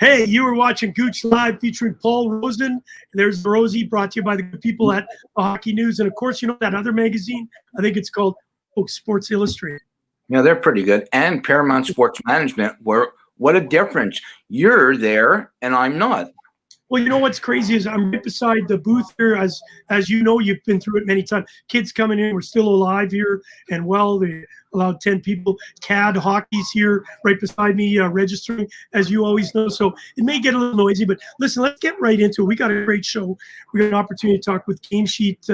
Hey, you were watching Gouche Live featuring Paul Rosen. There's Rosie, brought to you by the good people at Hockey News. And, of course, you know that other magazine? I think it's called Sports Illustrated. Yeah, they're pretty good. And Paramount Sports Management, what a difference. You're there and I'm not. Well, you know what's crazy is I'm right beside the booth here. As you know, you've been through it many times. Kids coming in, we're still alive here and well. They allowed 10 people. CAD Hockey's here right beside me registering, as you always know. So it may get a little noisy, but listen, let's get right into it. We got a great show. We got an opportunity to talk with Game Sheet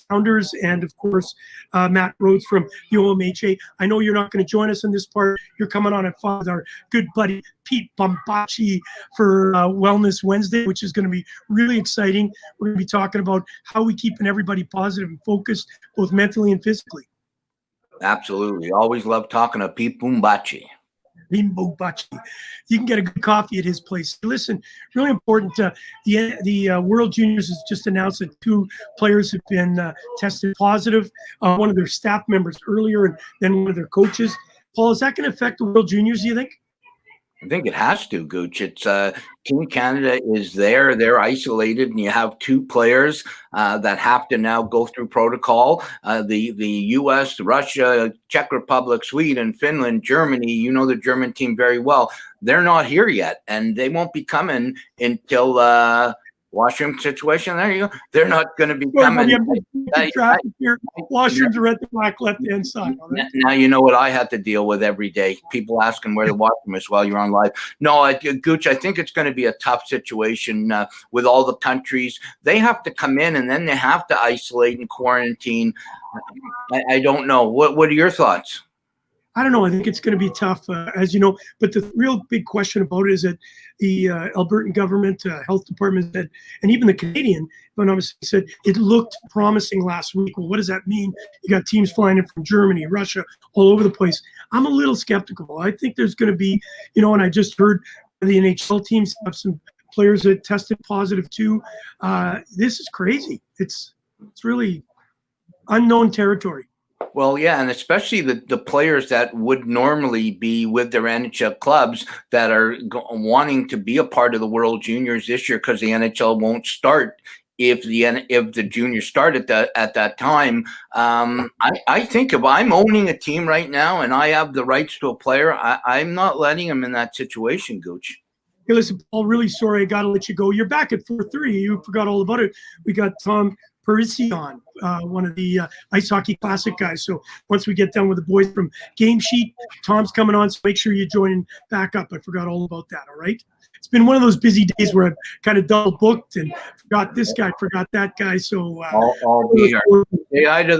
founders and, of course, Matt Rhoces from the OMHA. I know you're not going to join us in this part. You're coming on at 5 with our good buddy Pete Bombacci for Wellness Wednesday, which is going to be really exciting. We're going to be talking about how we keeping everybody positive and focused, both mentally and physically. Absolutely. Always love talking to Pete Bombacci. You can get a good coffee at his place. Listen, really important. The World Juniors has just announced that 2 players have been tested positive. One of their staff members earlier, and then one of their coaches. Paul, is that going to affect the World Juniors, do you think? I think it has to, Gouche. It's Team Canada is there. They're isolated, and you have 2 players that have to now go through protocol. The U.S., Russia, Czech Republic, Sweden, Finland, Germany, you know the German team very well. They're not here yet, and they won't be coming until washroom situation. There you go. They're not going to be coming. Washrooms are at the back left-hand side. Right? Now you know what I had to deal with every day. People asking where the washroom is while you're on live. No, Gouche, I think it's going to be a tough situation with all the countries. They have to come in, and then they have to isolate and quarantine. I don't know. What are your thoughts? I don't know. I think it's going to be tough, as you know. But the real big question about it is that the Albertan government, health department, said, and even the Canadian, but obviously said it looked promising last week. Well, what does that mean? You got teams flying in from Germany, Russia, all over the place. I'm a little skeptical. I think there's going to be, and I just heard the NHL teams have some players that tested positive too. This is crazy. It's really unknown territory. Well, yeah, and especially the players that would normally be with their NHL clubs that are wanting to be a part of the World Juniors this year because the NHL won't start if the juniors start at that time. I think if I'm owning a team right now and I have the rights to a player, I'm not letting him in that situation, Gouche. Hey, listen, Paul, really sorry I got to let you go. You're back at 4:30. You forgot all about it. We got Tom Parisi on, one of the Ice Hockey Classic guys. So once we get done with the boys from Game Sheet, Tom's coming on, so make sure you join back up. I forgot all about that, all right? It's been one of those busy days where I've kind of double booked and forgot this guy, forgot that guy. So I'll be here. Say hi to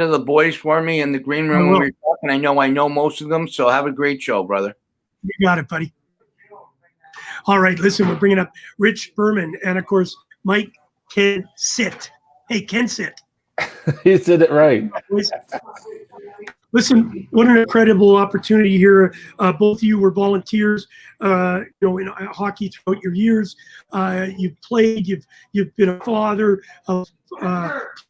the boys for me in the green room when we're talking. I know most of them, so have a great show, brother. You got it, buddy. All right, listen, we're bringing up Rich Berman and, of course, Mike Kensit. Hey, Kensit. You said it right. Listen, what an incredible opportunity here. Both of you were volunteers, in hockey throughout your years. You've played, you've been a father of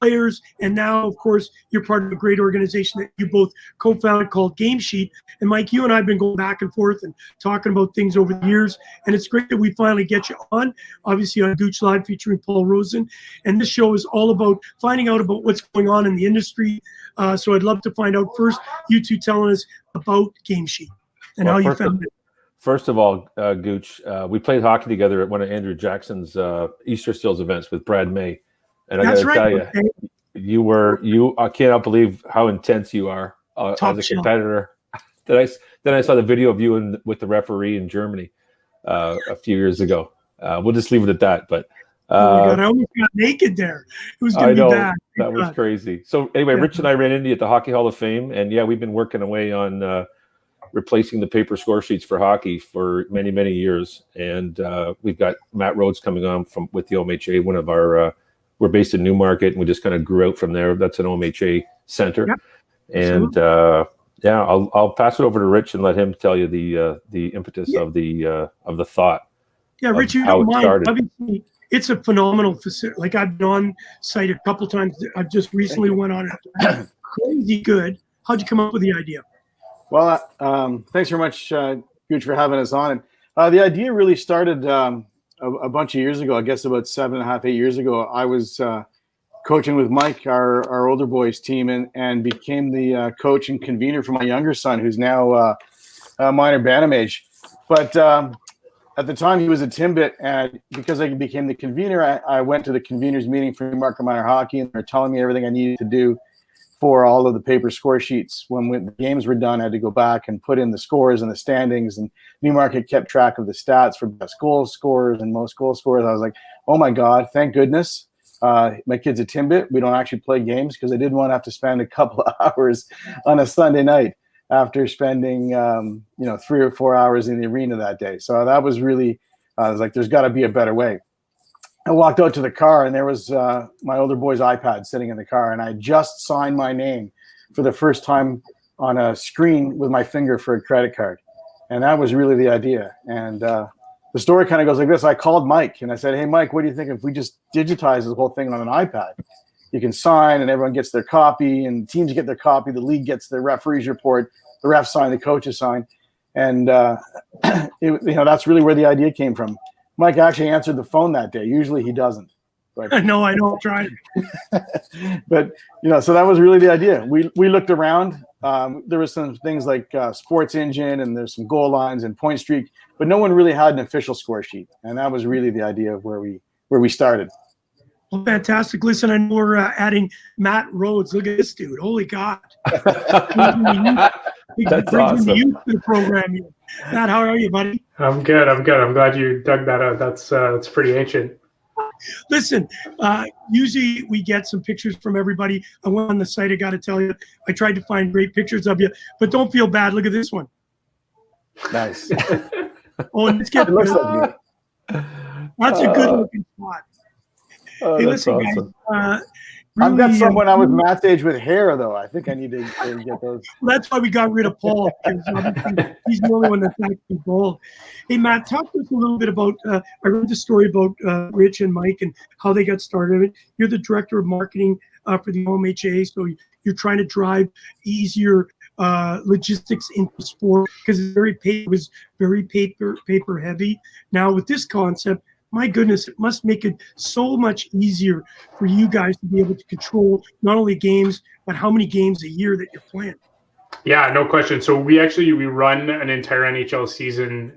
players, and now, of course, you're part of a great organization that you both co-founded called Game Sheet. And Mike, you and I have been going back and forth and talking about things over the years, and it's great that we finally get you on, obviously on Gouche Live featuring Paul Rosen. And this show is all about finding out about what's going on in the industry. So I'd love to find out first, you two telling us about Game Sheet and how you found it. First of all, Gouche, we played hockey together at one of Andrew Jackson's Easter Seals events with Brad May. And I got to tell you, I cannot believe how intense you are as a competitor. Then I saw the video of you with the referee in Germany a few years ago. We'll just leave it at that. But oh my God, I almost got naked there. It was going to be bad. That was crazy. So anyway, Rich and I ran into you at the Hockey Hall of Fame, and we've been working away on replacing the paper score sheets for hockey for many, many years. And we've got Matt Rhoces coming on with the OMHA, one of our. We're based in Newmarket, and we just kind of grew out from there. That's an OMHA center. Yep. And I'll pass it over to Rich and let him tell you the impetus of the thought. Yeah, Rich, you don't mind. Obviously, it's a phenomenal facility. Like, I've been on site a couple times. I've just recently went on it. Crazy good. How'd you come up with the idea? Well, thanks very much, Gouche, for having us on. And The idea really started a bunch of years ago. I guess about 7.5, 8 years ago. I was coaching with Mike, our older boys team, and became the coach and convener for my younger son, who's now a minor bantam age. But at the time, he was a Timbit, and because I became the convener, I went to the conveners meeting for Newmarket Minor Hockey, and they're telling me everything I needed to do for all of the paper score sheets. When the games were done, I had to go back and put in the scores and the standings, and Newmarket kept track of the stats for best goal scorers and most goal scorers. I was like, oh my God, thank goodness. My kid's a Timbit. We don't actually play games, because I didn't want to have to spend a couple of hours on a Sunday night after spending 3 or 4 hours in the arena that day. So that was really, I was like, there's got to be a better way. I walked out to the car, and there was my older boy's iPad sitting in the car, and I just signed my name for the first time on a screen with my finger for a credit card. And that was really the idea. And the story kind of goes like this. I called Mike, and I said, hey, Mike, what do you think if we just digitize the whole thing on an iPad? You can sign, and everyone gets their copy, and teams get their copy. The league gets their referee's report. The refs sign, the coaches sign. And, that's really where the idea came from. Mike actually answered the phone that day. Usually he doesn't. But No, I don't try. but so that was really the idea. We looked around. There was some things like Sports Engine, and there's some goal lines and point streak, but no one really had an official score sheet, and that was really the idea of where we started. Well, fantastic. Listen, I know we're adding Matt Rhoces. Look at this dude. Holy God. That's awesome. The program here. Matt, how are you, buddy? I'm good. I'm glad you dug that out. That's pretty ancient. Listen, usually we get some pictures from everybody. I went on the site. I got to tell you, I tried to find great pictures of you, but don't feel bad. Look at this one. Nice. Oh, and let's get It looks like you. That's a good looking spot. Oh, Hey, that's listen, awesome. guys. I've got Really, someone I was Matt's age with hair, though. I think I need to get those. That's why we got rid of Paul, because obviously he's the only one that's actually bald. Hey, Matt, talk to us a little bit about, I read the story about Rich and Mike and how they got started. You're the director of marketing for the OMHA, so you're trying to drive easier logistics into sport, because it was very paper heavy. Now with this concept, my goodness, it must make it so much easier for you guys to be able to control not only games, but how many games a year that you're playing. Yeah, no question. So we run an entire NHL season,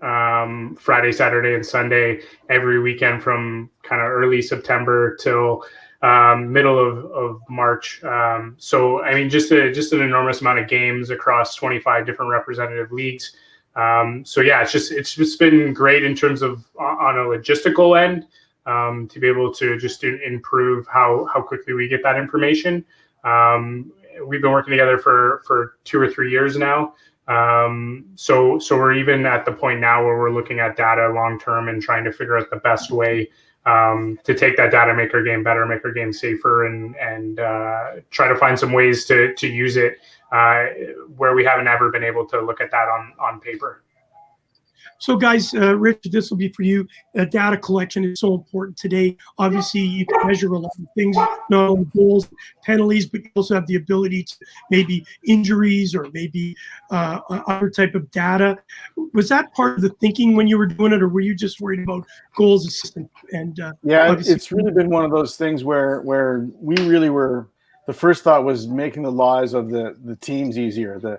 Friday, Saturday, and Sunday every weekend from kind of early September till middle of March. So I mean, just an enormous amount of games across 25 different representative leagues. So yeah, it's just been great in terms of on a logistical end, to be able to just improve how quickly we get that information. We've been working together for 2 or 3 years now. So we're even at the point now where we're looking at data long term and trying to figure out the best way to take that data, make our game better, make our game safer, and try to find some ways to use it where we haven't ever been able to look at that on paper. So guys, Rich, this will be for you. Data collection is so important today. Obviously, you can measure a lot of things, not only goals, penalties, but you also have the ability to maybe injuries or maybe other type of data. Was that part of the thinking when you were doing it, or were you just worried about goals assistant? And yeah, it's really been one of those things where we really were. The first thought was making the lives of the teams easier, the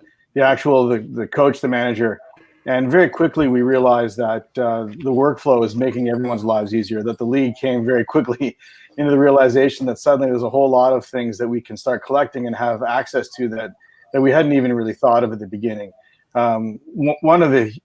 coach, the manager. And very quickly, we realized that the workflow is making everyone's lives easier, that the league came very quickly into the realization that suddenly there's a whole lot of things that we can start collecting and have access to that we hadn't even really thought of at the beginning. One of the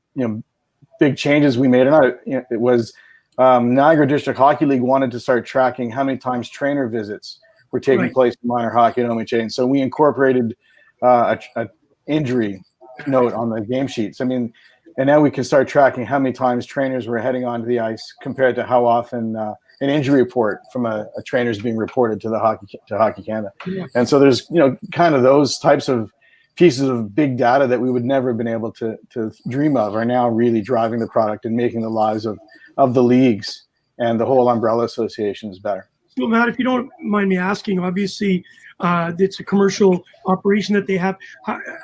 big changes we made, it was Niagara District Hockey League wanted to start tracking how many times trainer visits were taking place in minor hockey and OMHA. And so we incorporated an injury note on the game sheets. I mean, and now we can start tracking how many times trainers were heading onto the ice compared to how often an injury report from a trainer is being reported to Hockey Canada. Yeah. And so there's kind of those types of pieces of big data that we would never have been able to dream of are now really driving the product and making the lives of the leagues and the whole umbrella associations better. So, Matt, if you don't mind me asking, obviously, it's a commercial operation that they have.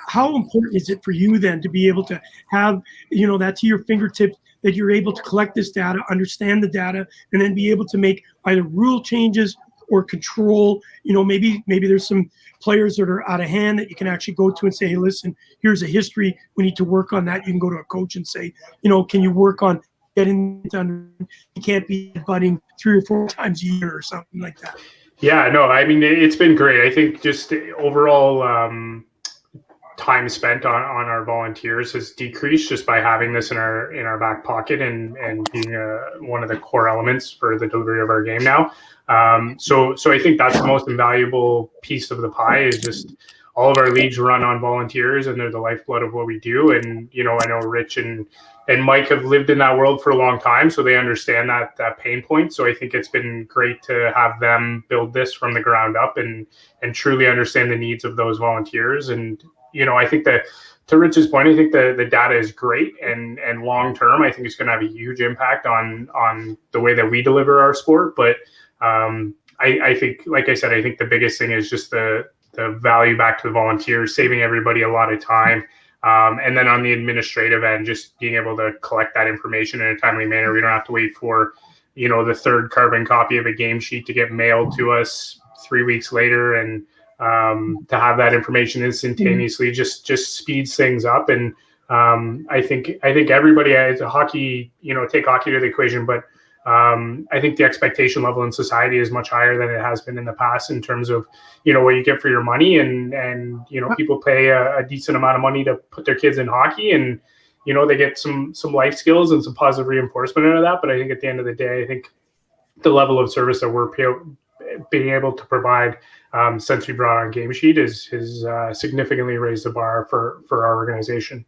How important is it for you then to be able to have, that to your fingertips, that you're able to collect this data, understand the data, and then be able to make either rule changes or control? Maybe there's some players that are out of hand that you can actually go to and say, hey, listen, here's a history. We need to work on that. You can go to a coach and say, can you work on getting it done? You can't be butting 3 or 4 times a year or something like that. Yeah, no, I mean, it's been great. I think just overall time spent on our volunteers has decreased just by having this in our back pocket and being one of the core elements for the delivery of our game now. So I think that's the most invaluable piece of the pie, is just all of our leagues run on volunteers, and they're the lifeblood of what we do. And I know Rich and Mike have lived in that world for a long time, so they understand that pain point. So I think it's been great to have them build this from the ground up and truly understand the needs of those volunteers. And I think that, to Rich's point, I think the data is great, and long term, I think it's going to have a huge impact on the way that we deliver our sport. But I think, like I said, I think the biggest thing is just the value back to the volunteers, saving everybody a lot of time. And then on the administrative end, just being able to collect that information in a timely manner. We don't have to wait for, the third carbon copy of a game sheet to get mailed to us 3 weeks later, and to have that information instantaneously just speeds things up. And I think everybody has a hockey, take hockey to the equation, but I think the expectation level in society is much higher than it has been in the past in terms of, what you get for your money, and people pay a decent amount of money to put their kids in hockey, and they get some life skills and some positive reinforcement out of that. But I think at the end of the day, I think the level of service that we're being able to provide since we brought on Game Sheet has significantly raised the bar for our organization.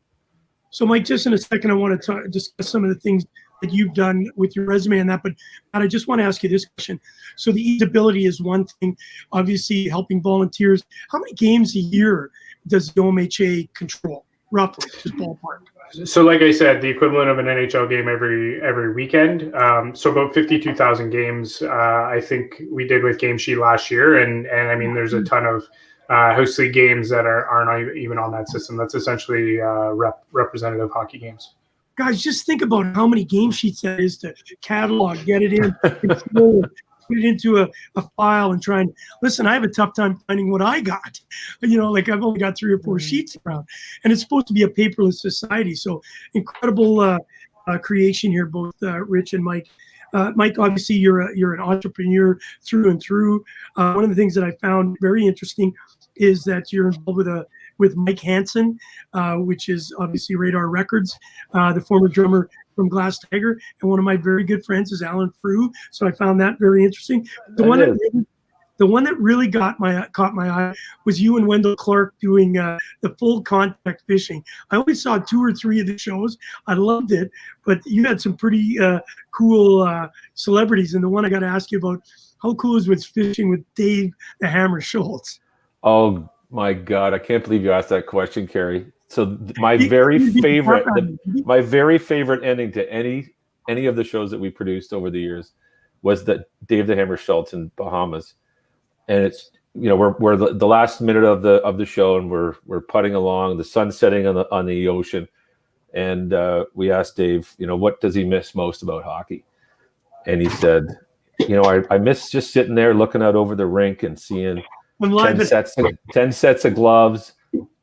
So, Mike, just in a second, I want to discuss some of the things that you've done with your resume and that, but I just want to ask you this question. So the easeability is one thing, obviously helping volunteers. How many games a year does the OMHA control, roughly, just ballpark? So like I said, the equivalent of an NHL game every weekend. So about 52,000 games, I think we did with Game Sheet last year. And I mean, there's a ton of house league games that aren't even on that system. That's essentially representative hockey games. Guys, just think about how many game sheets that is to catalog, get it in, control it, put it into a file, and try and listen. I have a tough time finding what I got. Like I've only got 3 or 4 sheets around, and it's supposed to be a paperless society. So incredible creation here, both Rich and Mike. Mike, obviously you're an entrepreneur through and through. One of the things that I found very interesting is that you're involved with Mike Hansen, which is obviously Radar Records, the former drummer from Glass Tiger, and one of my very good friends is Alan Frew. So I found that very interesting. The one that really caught my eye was you and Wendell Clark doing the full contact fishing. I only saw 2 or 3 of the shows. I loved it, but you had some pretty cool celebrities. And the one I got to ask you about, how cool is with fishing with Dave the Hammer Schultz? Oh my God, I can't believe you asked that question, Carrie. So my very favorite ending to any of the shows that we produced over the years was that Dave the Hammer Schultz in Bahamas. And it's, we're the last minute of the show, and we're putting along, the sun's setting on the ocean, and we asked Dave, what does he miss most about hockey? And he said, I miss just sitting there looking out over the rink and seeing 10 sets of gloves,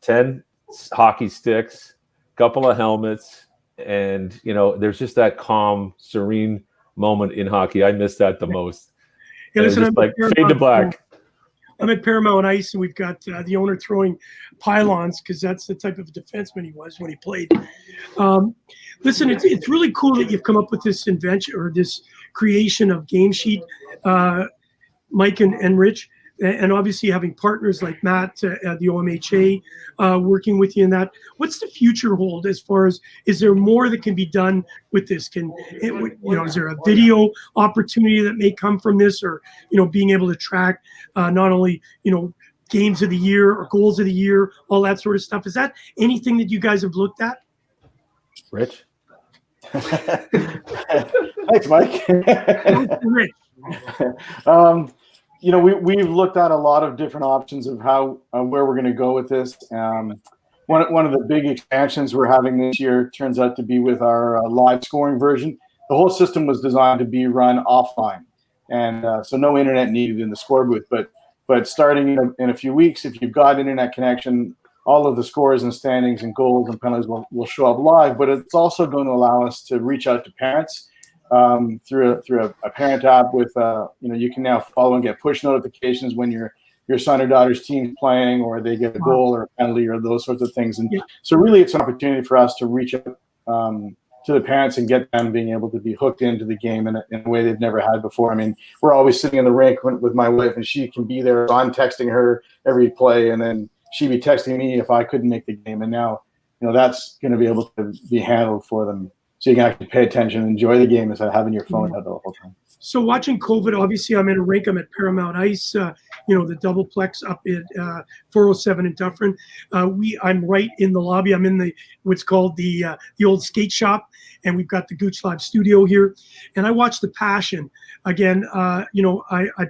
10 hockey sticks, couple of helmets, and there's just that calm, serene moment in hockey. I miss that the most. Yeah, listen, just like fade to black. I'm at Paramount Ice, and we've got the owner throwing pylons, because that's the type of defenseman he was when he played. Listen, it's really cool that you've come up with this invention, or this creation of Game Sheet, Mike and Rich, and obviously having partners like Matt at the OMHA working with you in that. What's the future hold as far as, is there more that can be done with this? Is there a video opportunity that may come from this, or being able to track not only games of the year or goals of the year, all that sort of stuff? Is that anything that you guys have looked at? Rich? Thanks, Mike. Rich. We've looked at a lot of different options of how where we're going to go with this. One of the big expansions we're having this year turns out to be with our live scoring version. The whole system was designed to be run offline, and so no internet needed in the score booth. But starting in a few weeks, if you've got internet connection, all of the scores and standings and goals and penalties will show up live. But it's also going to allow us to reach out to parents through a parent app with you can now follow and get push notifications when your son or daughter's team's playing, or they get a goal or a penalty or those sorts of things. And so really it's an opportunity for us to reach out to the parents and get them being able to be hooked into the game in a way they've never had before. I mean, we're always sitting in the rink with my wife, and she can be there. So I'm texting her every play, and then she'd be texting me if I couldn't make the game. And now, that's going to be able to be handled for them. So you can actually pay attention and enjoy the game instead of having your phone out the whole time. So watching COVID, obviously I'm in a rink. I'm at Paramount Ice, the doubleplex up at 407 in Dufferin. I'm right in the lobby. I'm in what's called the old skate shop, and we've got the Gouche Live studio here. And I watch the passion. Again, I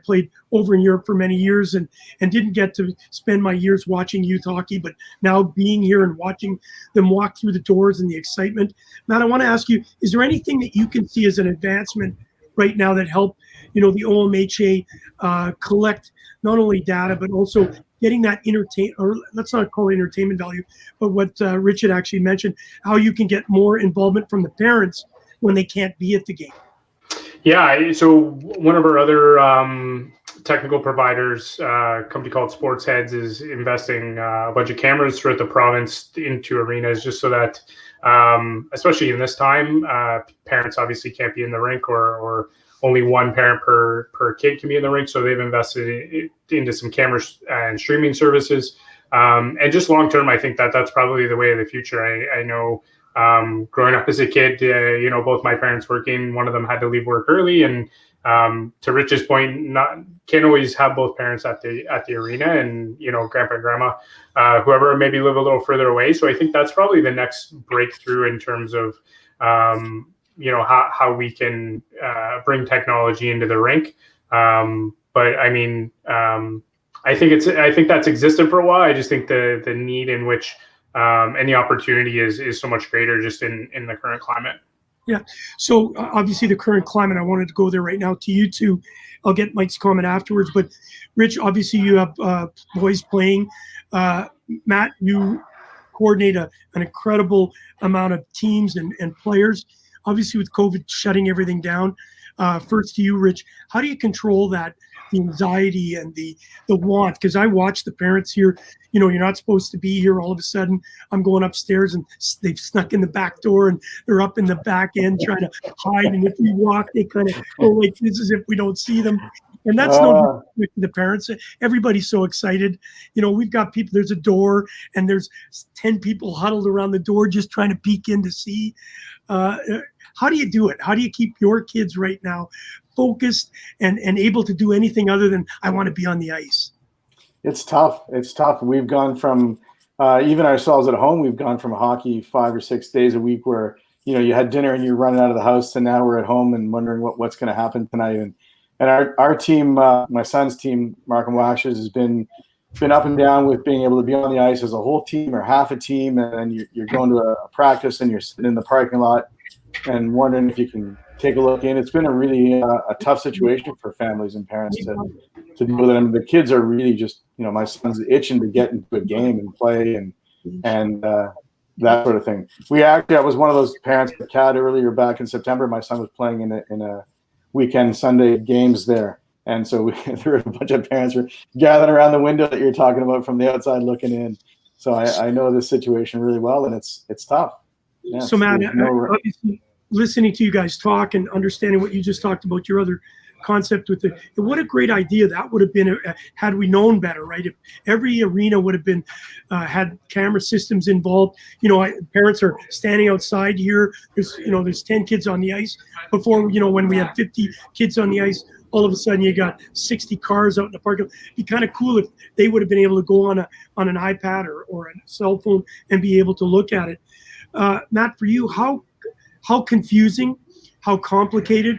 played over in Europe for many years and didn't get to spend my years watching youth hockey, but now being here and watching them walk through the doors and the excitement. Matt, I want to ask you, is there anything that you can see as an advancement right now that help, the OMHA collect not only data, but also getting that or let's not call it entertainment value, but what Richard actually mentioned, how you can get more involvement from the parents when they can't be at the game? Yeah, so one of our other technical providers, a company called Sports Heads, is investing a bunch of cameras throughout the province into arenas, just so that, especially in this time, parents obviously can't be in the rink, or only one parent per kid can be in the rink. So they've invested into some cameras and streaming services. And just long term, I think that's probably the way of the future. I know growing up as a kid, both my parents working, one of them had to leave work early, and to Rich's point, can't always have both parents at the arena, and grandpa and grandma, whoever maybe live a little further away. So I think that's probably the next breakthrough in terms of how we can bring technology into the rink. But I mean, I think that's existed for a while. I just think the need in which and the opportunity is so much greater just in the current climate. Yeah. So obviously the current climate, I wanted to go there right now to you two. I'll get Mike's comment afterwards, but Rich, obviously you have boys playing. Matt, you coordinate an incredible amount of teams and players. Obviously with COVID shutting everything down, first to you, Rich, how do you control that, the anxiety and the want? Because I watch the parents here, you're not supposed to be here. All of a sudden I'm going upstairs and they've snuck in the back door and they're up in the back end trying to hide. And if we walk, they kind of go like this as if we don't see them. And that's no good to the parents. Everybody's so excited. We've got people, there's a door and there's 10 people huddled around the door just trying to peek in to see. How do you do it? How do you keep your kids right now focused and able to do anything other than I want to be on the ice? It's tough. We've gone from even ourselves at home, we've gone from hockey 5 or 6 days a week where, you had dinner and you're running out of the house, to now we're at home and wondering what's going to happen tonight. And our team, my son's team, Mark and Washes, has been up and down with being able to be on the ice as a whole team or half a team. And then you're going to a practice and you're sitting in the parking lot and wondering if you can take a look in. It's been a really a tough situation for families and parents to deal with it. I mean, the kids are really just, my son's itching to get into a game and play and that sort of thing. I was one of those parents at CAD earlier back in September. My son was playing in a weekend Sunday games there. And so there were a bunch of parents were gathering around the window that you're talking about from the outside looking in. So I know this situation really well, and it's tough. Yeah, so Matt, obviously listening to you guys talk and understanding what you just talked about, your other concept with it, what a great idea that would have been had we known better, right? If every arena would have been had camera systems involved. Parents are standing outside here. There's 10 kids on the ice. Before, when we had 50 kids on the ice, all of a sudden you got 60 cars out in the parking lot. It'd be kind of cool if they would have been able to go on an iPad or a cell phone and be able to look at it. Matt, for you, how confusing, how complicated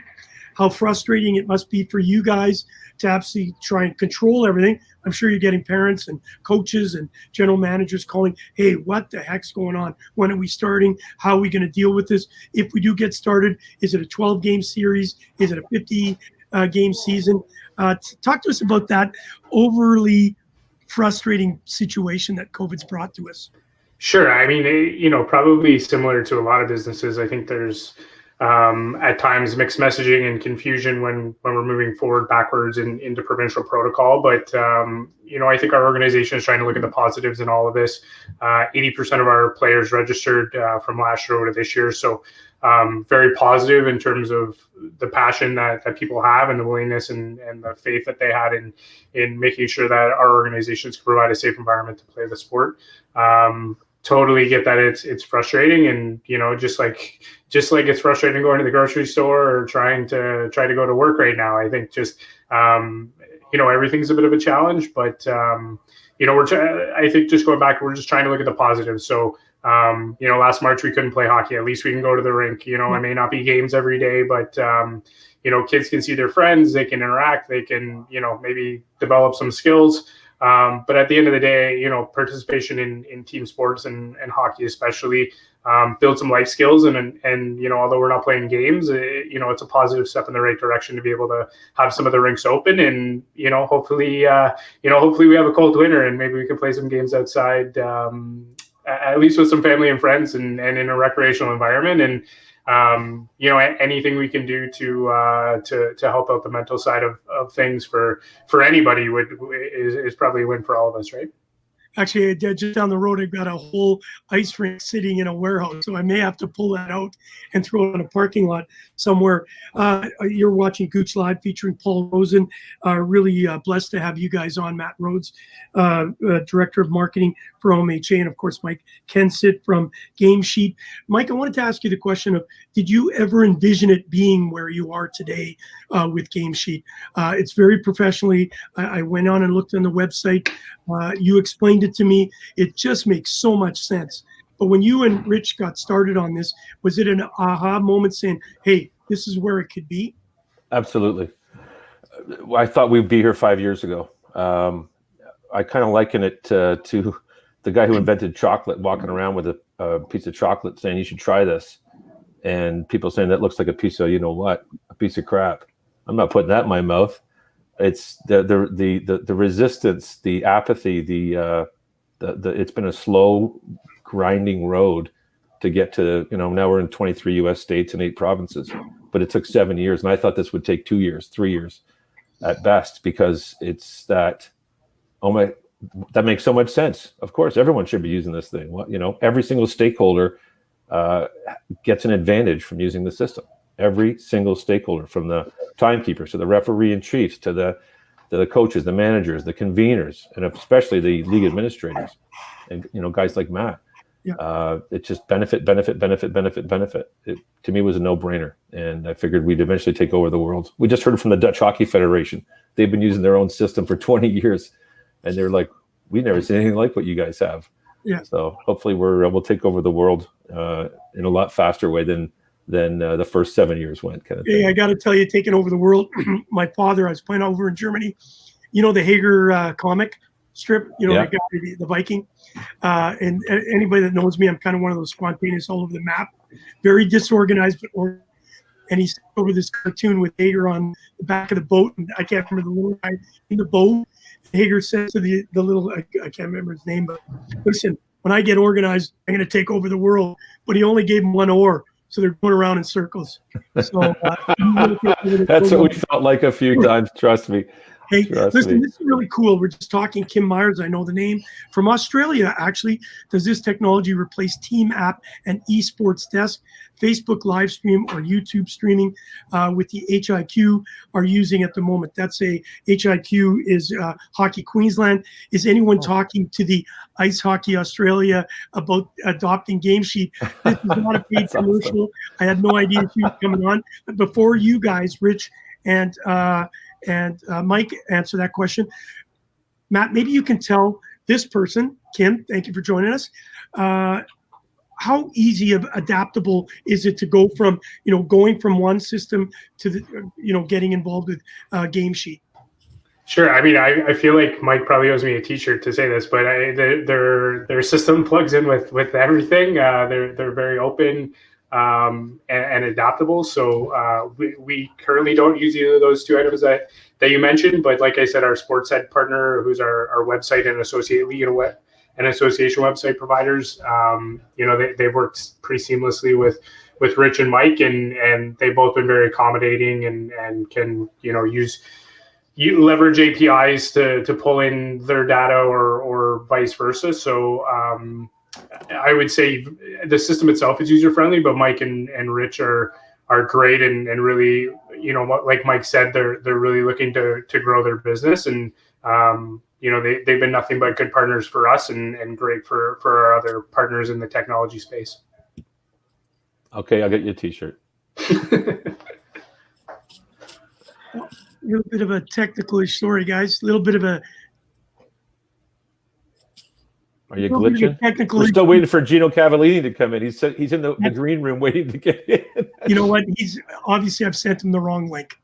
how frustrating it must be for you guys to absolutely try and control everything. I'm sure you're getting parents and coaches and general managers calling, hey, what the heck's going on? When are we starting? How are we going to deal with this? If we do get started, is it a 12-game series? Is it a 50-game season? Talk to us about that overly frustrating situation that COVID's brought to us. Sure. I mean, probably similar to a lot of businesses. I think there's at times mixed messaging and confusion when we're moving forward backwards into provincial protocol. But, I think our organization is trying to look at the positives in all of this. 80% of our players registered from last year to this year. So very positive in terms of the passion that people have and the willingness and the faith that they had in making sure that our organizations can provide a safe environment to play the sport. Totally get that it's frustrating, and just like it's frustrating going to the grocery store or trying to go to work right now. I think just everything's a bit of a challenge, but I think just going back, we're just trying to look at the positives. So last March we couldn't play hockey. At least we can go to the rink. It may not be games every day, but kids can see their friends, they can interact, they can maybe develop some skills. But at the end of the day, participation in team sports and hockey especially build some life skills. And although we're not playing games, it's a positive step in the right direction to be able to have some of the rinks open. And, hopefully we have a cold winter and maybe we can play some games outside, at least with some family and friends and in a recreational environment. And, anything we can do to help out the mental side of things for anybody is probably a win for all of us, right? Actually, just down the road, I've got a whole ice rink sitting in a warehouse, so I may have to pull that out and throw it in a parking lot somewhere. You're watching Gouche Live featuring Paul Rosen. Really blessed to have you guys on. Matt Rhoces, Director of Marketing for OMHA, and of course, Mike Kensit from Game Sheet. Mike, I wanted to ask you the question of, did you ever envision it being where you are today with Game Sheet? It's very professionally. I went on and looked on the website. You explained it to me. It just makes so much sense. But when you and Rich got started on this, was it an aha moment saying, hey, this is where it could be? Absolutely. I thought we'd be here 5 years ago. I kind of liken it to the guy who invented chocolate walking around with a piece of chocolate saying, you should try this. And people saying that looks like a piece of, a piece of crap. I'm not putting that in my mouth. It's the resistance, the apathy, it's been a slow grinding road to get to, now we're in 23 US states and 8 provinces, but it took 7 years. And I thought this would take 2 years, 3 years at best, because it's that, that makes so much sense. Of course, everyone should be using this thing. Well, every single stakeholder gets an advantage from using the system. Every single stakeholder, from the timekeepers to the referee in chief to the coaches, the managers, the conveners, and especially the league administrators, and guys like Matt. Yeah. It just benefit. It, to me, was a no-brainer, and I figured we'd eventually take over the world. We just heard from the Dutch Hockey Federation. They've been using their own system for 20 years, and they're like, "We've never seen anything like what you guys have." Yeah. So hopefully we'll take over the world in a lot faster way than the first 7 years went, kind of thing. Hey, I got to tell you, taking over the world. My father, I was playing over in Germany. The Hager comic strip. Yeah. The Viking. And anybody that knows me, I'm kind of one of those spontaneous all over the map, very disorganized, and he's over this cartoon with Hager on the back of the boat, and I can't remember the little guy in the boat. Hager says to the little, I can't remember his name, but listen, when I get organized, I'm going to take over the world. But he only gave him one oar. So they're going around in circles. So that's what we felt like a few times. Trust me. Hey, listen, this is really cool. We're just talking Kim Myers. I know the name from Australia. Actually, does this technology replace Team App and Esports Desk, Facebook live stream, or YouTube streaming with the HIQ are using at the moment? That's HIQ is Hockey Queensland. Is anyone talking to the Ice Hockey Australia about adopting Game Sheet? This is not a paid commercial. Awesome. I had no idea she was coming on. But before you guys, Rich and Mike answer that question, Matt, maybe you can tell this person, Kim, thank you for joining us, how easy of adaptable is it to go from, going from one system to the, getting involved with Game Sheet? Sure. I mean, I feel like Mike probably owes me a T-shirt to say this, but their system plugs in with everything. They're very open and adaptable. So we currently don't use either of those two items that you mentioned. But like I said, our sports ed partner, who's our website and association website providers, they've worked pretty seamlessly with Rich and Mike, and they've both been very accommodating and can you leverage APIs to pull in their data or vice versa. So I would say the system itself is user friendly, but Mike and Rich are great and really, like Mike said, they're really looking to grow their business, and they've been nothing but good partners for us and great for our other partners in the technology space. Okay, I'll get you a T-shirt. A little bit of a technical story, guys. A little bit of a. Are you glitching? We're still waiting for Gino Cavallini to come in. He's in the green room waiting to get in. You know what? He's obviously, I've sent him the wrong link.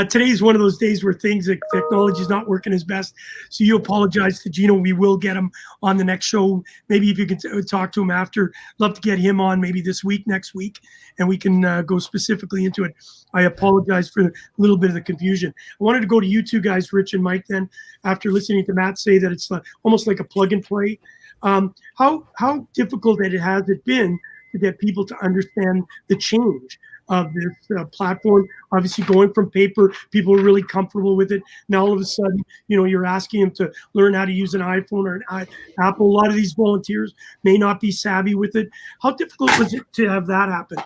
Today's one of those days where technology is not working as best. So you apologize to Gino. We will get him on the next show. Maybe if you could talk to him after. Love to get him on maybe this week, next week, and we can go specifically into it. I apologize for a little bit of the confusion. I wanted to go to you two guys, Rich and Mike, then, after listening to Matt say that it's almost like a plug and play. How difficult has it been to get people to understand the change of this platform? Obviously, going from paper, people are really comfortable with it. Now, all of a sudden, you're asking them to learn how to use an iPhone or an Apple. A lot of these volunteers may not be savvy with it. How difficult was it to have that happen?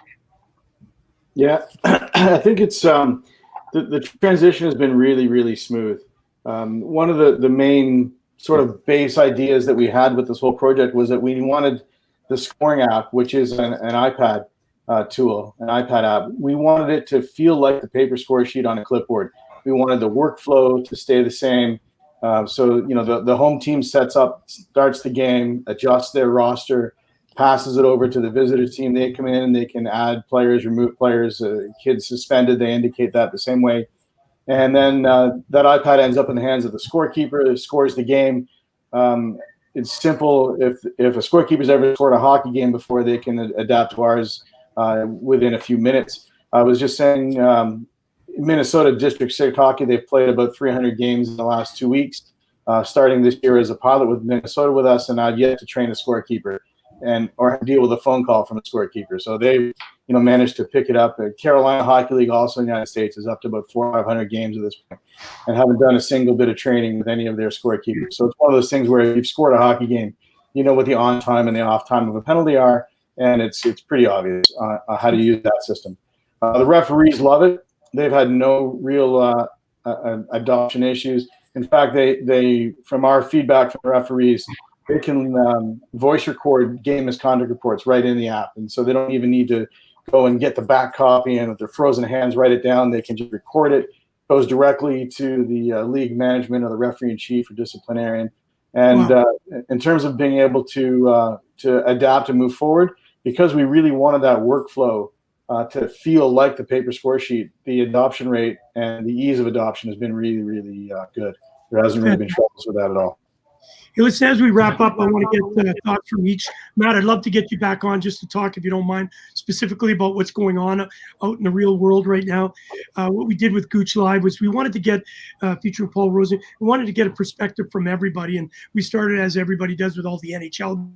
Yeah, I think it's the transition has been really, really smooth. One of the main sort of base ideas that we had with this whole project was that we wanted the scoring app, which is an iPad tool, an iPad app. We wanted it to feel like the paper score sheet on a clipboard. We wanted the workflow to stay the same. So, the home team starts the game, adjusts their roster, passes it over to the visitors team. They come in and they can add players, remove players, kids suspended. They indicate that the same way. And then that iPad ends up in the hands of the scorekeeper who scores the game. It's simple. If a scorekeeper's ever scored a hockey game before, they can adapt to ours within a few minutes. I was just saying, Minnesota District 6 hockey, they've played about 300 games in the last 2 weeks, starting this year as a pilot with Minnesota with us, and I've yet to train a scorekeeper or deal with a phone call from a scorekeeper. So they've managed to pick it up. Carolina Hockey League, also in the United States, is up to about 400 or 500 games at this point, and haven't done a single bit of training with any of their scorekeepers. So it's one of those things where if you've scored a hockey game, you know what the on time and the off time of a penalty are, and it's pretty obvious how to use that system. The referees love it. They've had no real adoption issues. In fact, they from our feedback from the referees, they can voice record game misconduct reports right in the app, and so they don't even need to go and get the back copy and with their frozen hands write it down. They can just record it. Goes directly to the league management or the referee in chief or disciplinarian. And in terms of being able to adapt and move forward, because we really wanted that workflow to feel like the paper score sheet, the adoption rate and the ease of adoption has been really, really good. There hasn't really been troubles with that at all. Hey, listen, as we wrap up, I want to get thoughts from each. Matt, I'd love to get you back on just to talk, if you don't mind, specifically about what's going on out in the real world right now. What we did with Gouche Live was we wanted to get, featuring Paul Rosen, we wanted to get a perspective from everybody. And we started, as everybody does with all the NHL,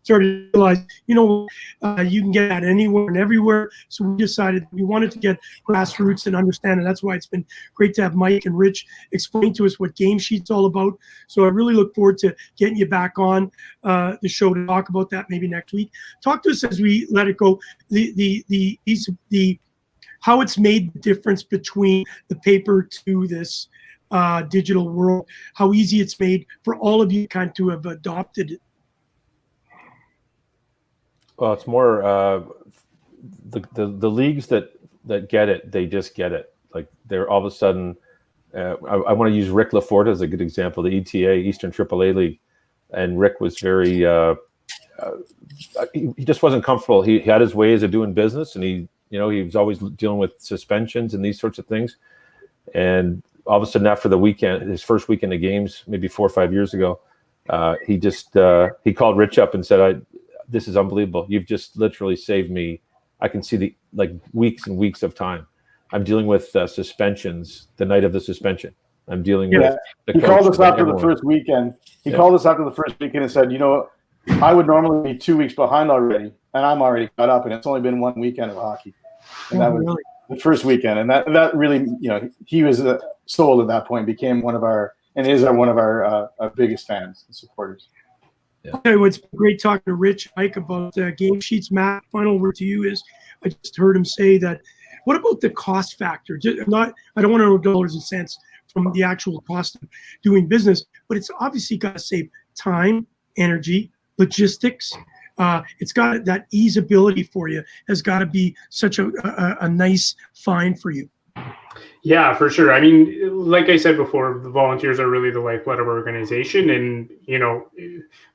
started to realize, you can get that anywhere and everywhere. So we decided we wanted to get grassroots and understand, and that's why it's been great to have Mike and Rich explain to us what Game Sheet's all about. So I really look forward to getting you back on the show to talk about that maybe next week. Talk to us as we let it go, the how it's made the difference between the paper to this digital world, how easy it's made for all of you kind of to have adopted it. Well, it's more the leagues that get it, they just get it. Like they're all of a sudden, I want to use Rick Lafort as a good example, the ETA, Eastern AAA League. And Rick was very he just wasn't comfortable. He had his ways of doing business, and he was always dealing with suspensions and these sorts of things. And all of a sudden, after the weekend, his first weekend of games, maybe 4 or 5 years ago, he called Rich up and said, "This is unbelievable. You've just literally saved me. I can see the weeks and weeks of time. I'm dealing with suspensions the night of the suspension. I'm dealing with." He called us after the first weekend. He called us after the first weekend and said, I would normally be 2 weeks behind already, and I'm already caught up, and it's only been one weekend of hockey. And that was the first weekend. And that really, he was sold at that point, became one of our biggest fans and supporters. Yeah. Okay, well, it's great talking to Rich, Mike, about game sheets. Matt, final word to you is, I just heard him say that, what about the cost factor? I don't want to know dollars and cents from the actual cost of doing business, but it's obviously got to save time, energy, logistics. It's got that easeability for you, has got to be such a nice find for you. Yeah, for sure. I mean, like I said before, the volunteers are really the lifeblood of our organization, and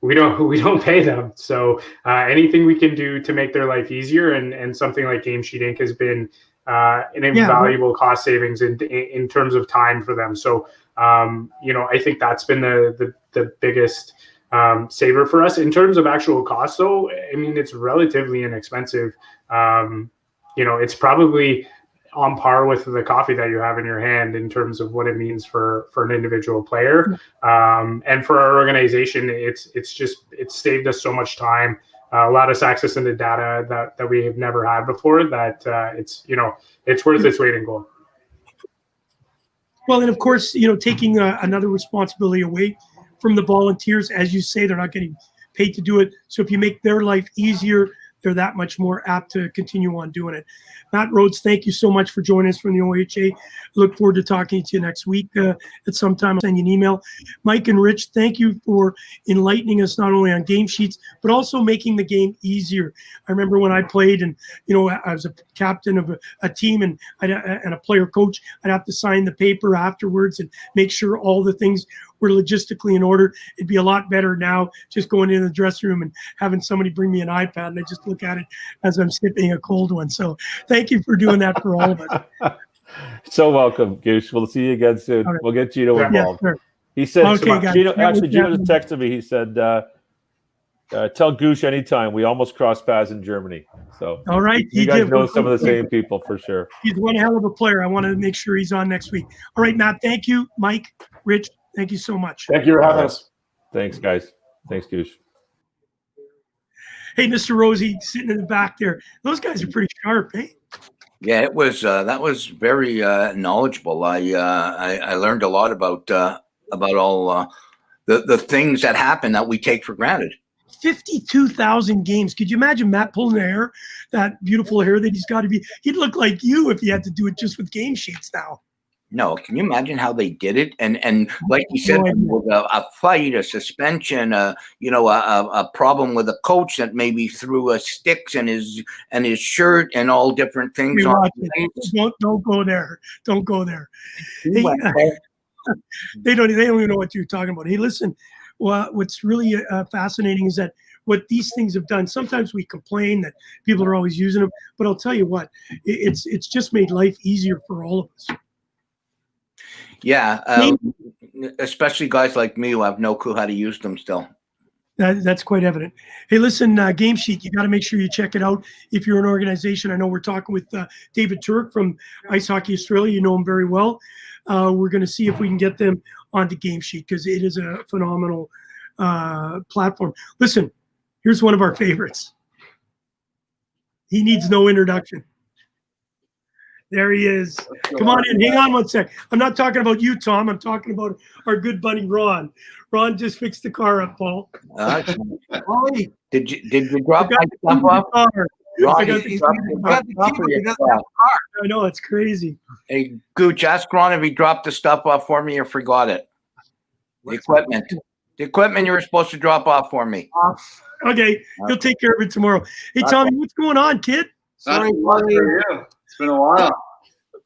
we don't pay them. So anything we can do to make their life easier, and something like Game Sheet Inc. has been an invaluable cost savings in terms of time for them. So I think that's been the biggest saver for us. In terms of actual cost, though, I mean, it's relatively inexpensive. It's probably on par with the coffee that you have in your hand in terms of what it means for an individual player. And for our organization, it's saved us so much time, allowed us access into data that we have never had before, that it's worth its weight in gold. Well, and of course, taking another responsibility away from the volunteers, as you say, they're not getting paid to do it. So if you make their life easier, they're that much more apt to continue on doing it. Matt Rhoces, thank you so much for joining us from the OHA. Look forward to talking to you next week at some time. I'll send you an email. Mike and Rich, thank you for enlightening us not only on game sheets, but also making the game easier. I remember when I played, and I was a captain of a team and a player coach, I'd have to sign the paper afterwards and make sure all the things were logistically in order. It'd be a lot better now just going into the dressing room and having somebody bring me an iPad and I just look at it as I'm sipping a cold one. So thank you for doing that for all of us. So welcome, Gouche. We'll see you again soon. Right. We'll get Gino involved. Yes, he said, okay, guys. Gino just texted me. He said, tell Gouche anytime. We almost crossed paths in Germany. So all right, you guys know some of the same people for sure. He's one hell of a player. I want to make sure he's on next week. All right, Matt, thank you. Mike, Rich, thank you so much. Thank you for having us. Thanks, guys. Thanks, Gouche. Hey, Mr. Rosie, sitting in the back there. Those guys are pretty sharp, eh? Yeah, it was. That was very knowledgeable. I learned a lot about all the things that happen that we take for granted. 52,000 games. Could you imagine Matt pulling the hair, that beautiful hair that he's got to be? He'd look like you if he had to do it just with game sheets now. No, can you imagine how they did it? And like you said, with a fight, a suspension, a problem with a coach that maybe threw sticks in his shirt and all different things. Don't go there. Don't go there. Hey, they don't even know what you're talking about. Hey, listen. Well, what's really fascinating is that what these things have done. Sometimes we complain that people are always using them, but I'll tell you what, it's just made life easier for all of us. Yeah, especially guys like me who have no clue how to use them still. That's quite evident. Hey, listen, Game Sheet, you got to make sure you check it out if you're an organization. I know we're talking with David Turk from Ice Hockey Australia. You know him very well. We're going to see if we can get them onto Game Sheet because it is a phenomenal platform. Listen, here's one of our favorites. He needs no introduction. There he is. Come on in. Hang on one sec. I'm not talking about you, Tom. I'm talking about our good buddy, Ron. Ron just fixed the car up, Paul. Ollie, did you drop my stuff off? I know, it's crazy. Hey, Gouche, ask Ron if he dropped the stuff off for me or forgot it. The equipment you were supposed to drop off for me. Okay, he'll take care of it tomorrow. Hey, Tommy, what's going on, kid? Sorry, it's been a while.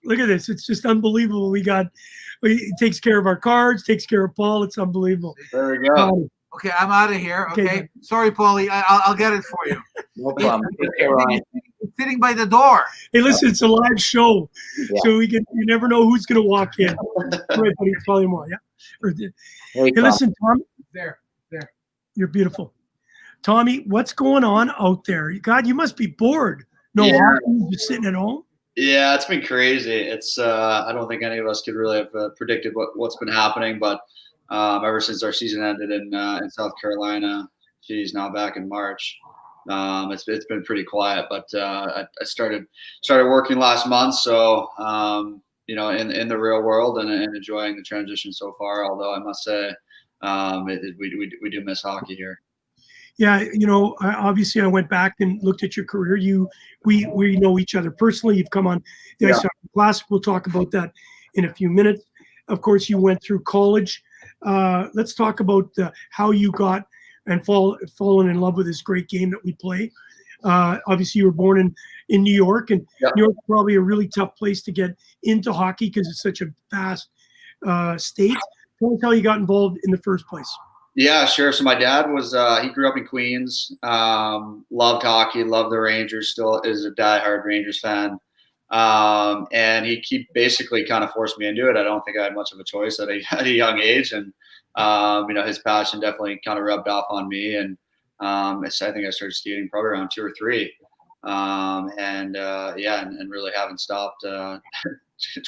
Look at this. It's just unbelievable. He takes care of our cards, takes care of Paul. It's unbelievable. There we go. Okay, I'm out of here. Okay, Okay, then. sorry, Paulie. I'll get it for you. No problem. Take care, Ryan. It's sitting by the door. Hey, listen, it's a live show, Yeah. so you never know who's going to walk in. Right, buddy, tell you more. Yeah. Hey, Hey, listen, Tom, There. you're beautiful. Tommy, what's going on out there? God, you must be bored. No, Yeah. hockey, just sitting at home. Yeah, it's been crazy. It's I don't think any of us could really have predicted what's been happening, but ever since our season ended in South Carolina, geez, now back in March, it's been pretty quiet. But I started working last month, so in the real world and enjoying the transition so far. Although I must say, we do miss hockey here. Yeah, obviously I went back and looked at your career. We know each other personally. You've come on the Ice Hockey Classic. We'll talk about that in a few minutes. Of course, you went through college. Let's talk about how you got and fallen in love with this great game that we play. Obviously, you were born in New York, and New York's probably a really tough place to get into hockey because it's such a vast state. Tell us how you got involved in the first place. Yeah, sure. So my dad was he grew up in Queens, loved hockey, loved the Rangers, still is a diehard Rangers fan. And he basically kind of forced me into it. I don't think I had much of a choice at a young age. And, his passion definitely kind of rubbed off on me. And I think I started skating probably around 2 or 3. And really haven't stopped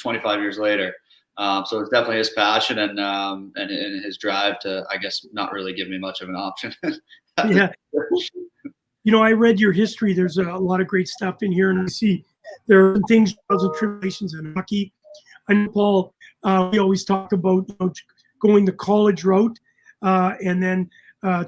25 years later. So it's definitely his passion and his drive to, I guess, not really give me much of an option. Yeah. I read your history. There's a lot of great stuff in here, and I see there are things, trials and tribulations in hockey. I know, Paul, we always talk about going the college route, and then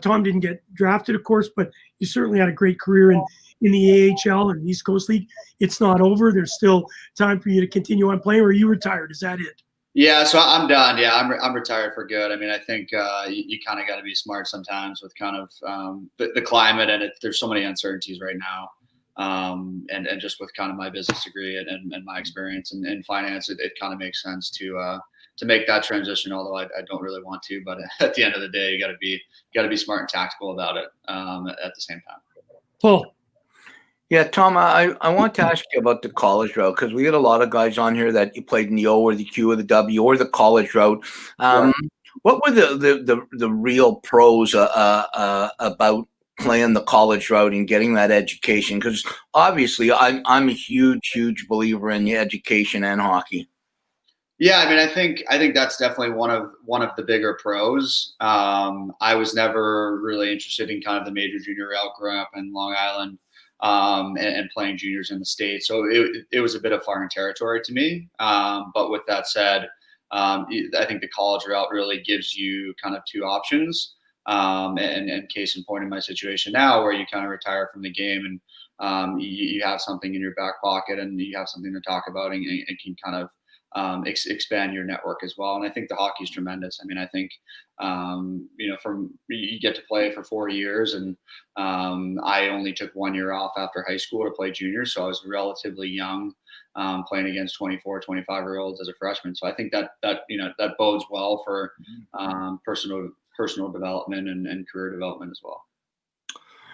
Tom didn't get drafted, of course, but you certainly had a great career in the AHL and East Coast League. It's not over. There's still time for you to continue on playing, or are you retired? Is that it? Yeah, so I'm done. Yeah, I'm retired for good. I mean, I think you kind of got to be smart sometimes with kind of the climate, and there's so many uncertainties right now. And just with kind of my business degree and my experience in finance, it kind of makes sense to make that transition. Although I don't really want to, but at the end of the day, you got to be smart and tactical about it at the same time. Paul. Yeah, Tom, I want to ask you about the college route because we get a lot of guys on here that you played in the O or the Q or the W or the college route. What were the real pros about playing the college route and getting that education? Because obviously, I'm a huge believer in the education and hockey. Yeah, I mean, I think that's definitely one of the bigger pros. I was never really interested in kind of the major junior route growing up in Long Island. And playing juniors in the States. So it was a bit of foreign territory to me. But with that said, I think the college route really gives you kind of 2 options. And case in point in my situation now where you kind of retire from the game and you have something in your back pocket and you have something to talk about and can kind of expand your network as well. And I think the hockey is tremendous. I mean, I think, you get to play for 4 years and I only took 1 year off after high school to play juniors. So I was relatively young, playing against 24, 25-year-olds as a freshman. So I think that bodes well for personal development and career development as well.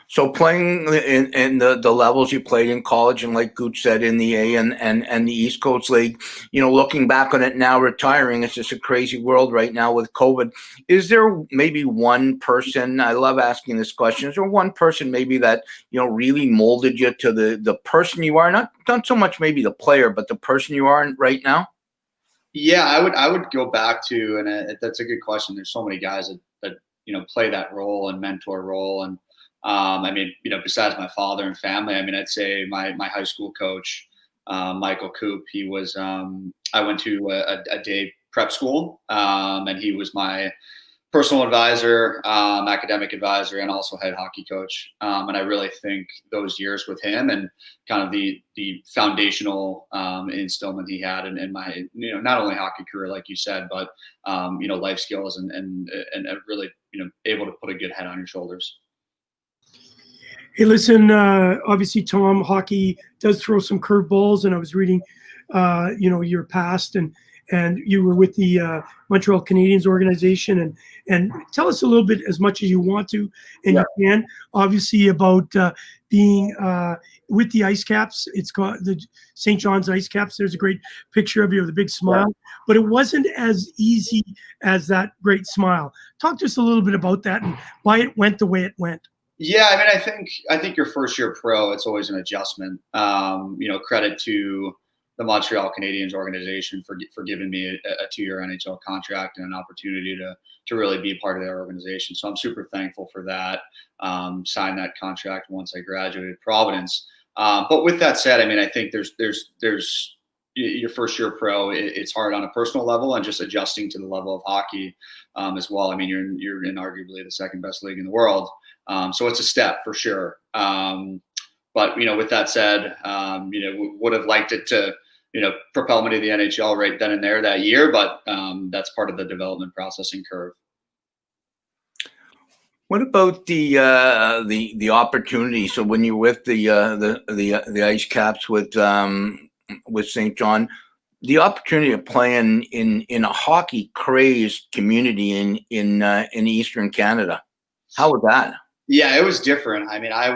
So playing in the levels you played in college and like Gouche said in the A and the East Coast League, looking back on it now, retiring, it's just a crazy world right now with COVID. Is there maybe one person, I love asking this question, is there one person maybe that, really molded you to the person you are? Not so much maybe the player, but the person you are right now? Yeah, I would go back to, and that's a good question. There's so many guys that play that role and mentor role. And I mean, besides my father and family, I mean, I'd say my high school coach, Michael Coop, he was, I went to a day prep school, and he was my personal advisor, academic advisor, and also head hockey coach. And I really think those years with him and kind of the foundational instillment he had in my, not only hockey career, like you said, but, life skills and really, able to put a good head on your shoulders. Hey, listen, obviously, Tom, hockey does throw some curveballs, and I was reading, your past, and and you were with the Montreal Canadiens organization, and tell us a little bit, as much as you want to, and you can, obviously, about being with the Ice Caps. It's called the St. John's Ice Caps. There's a great picture of you with a big smile, but it wasn't as easy as that great smile. Talk to us a little bit about that and why it went the way it went. Yeah, I mean, I think your first year pro, it's always an adjustment. Credit to the Montreal Canadiens organization for giving me a 2-year NHL contract and an opportunity to really be a part of their organization. So I'm super thankful for that. Signed that contract once I graduated Providence. But with that said, I mean, I think there's your first year pro. It's hard on a personal level and just adjusting to the level of hockey as well. I mean, you're in arguably the second best league in the world. So it's a step for sure. But, with that said, would have liked it to, propel me to the NHL right then and there that year. But that's part of the development processing curve. What about the opportunity? So when you're with the Ice Caps with St. John, the opportunity of playing in a hockey crazed community in Eastern Canada, how was that? Yeah, it was different. I mean, I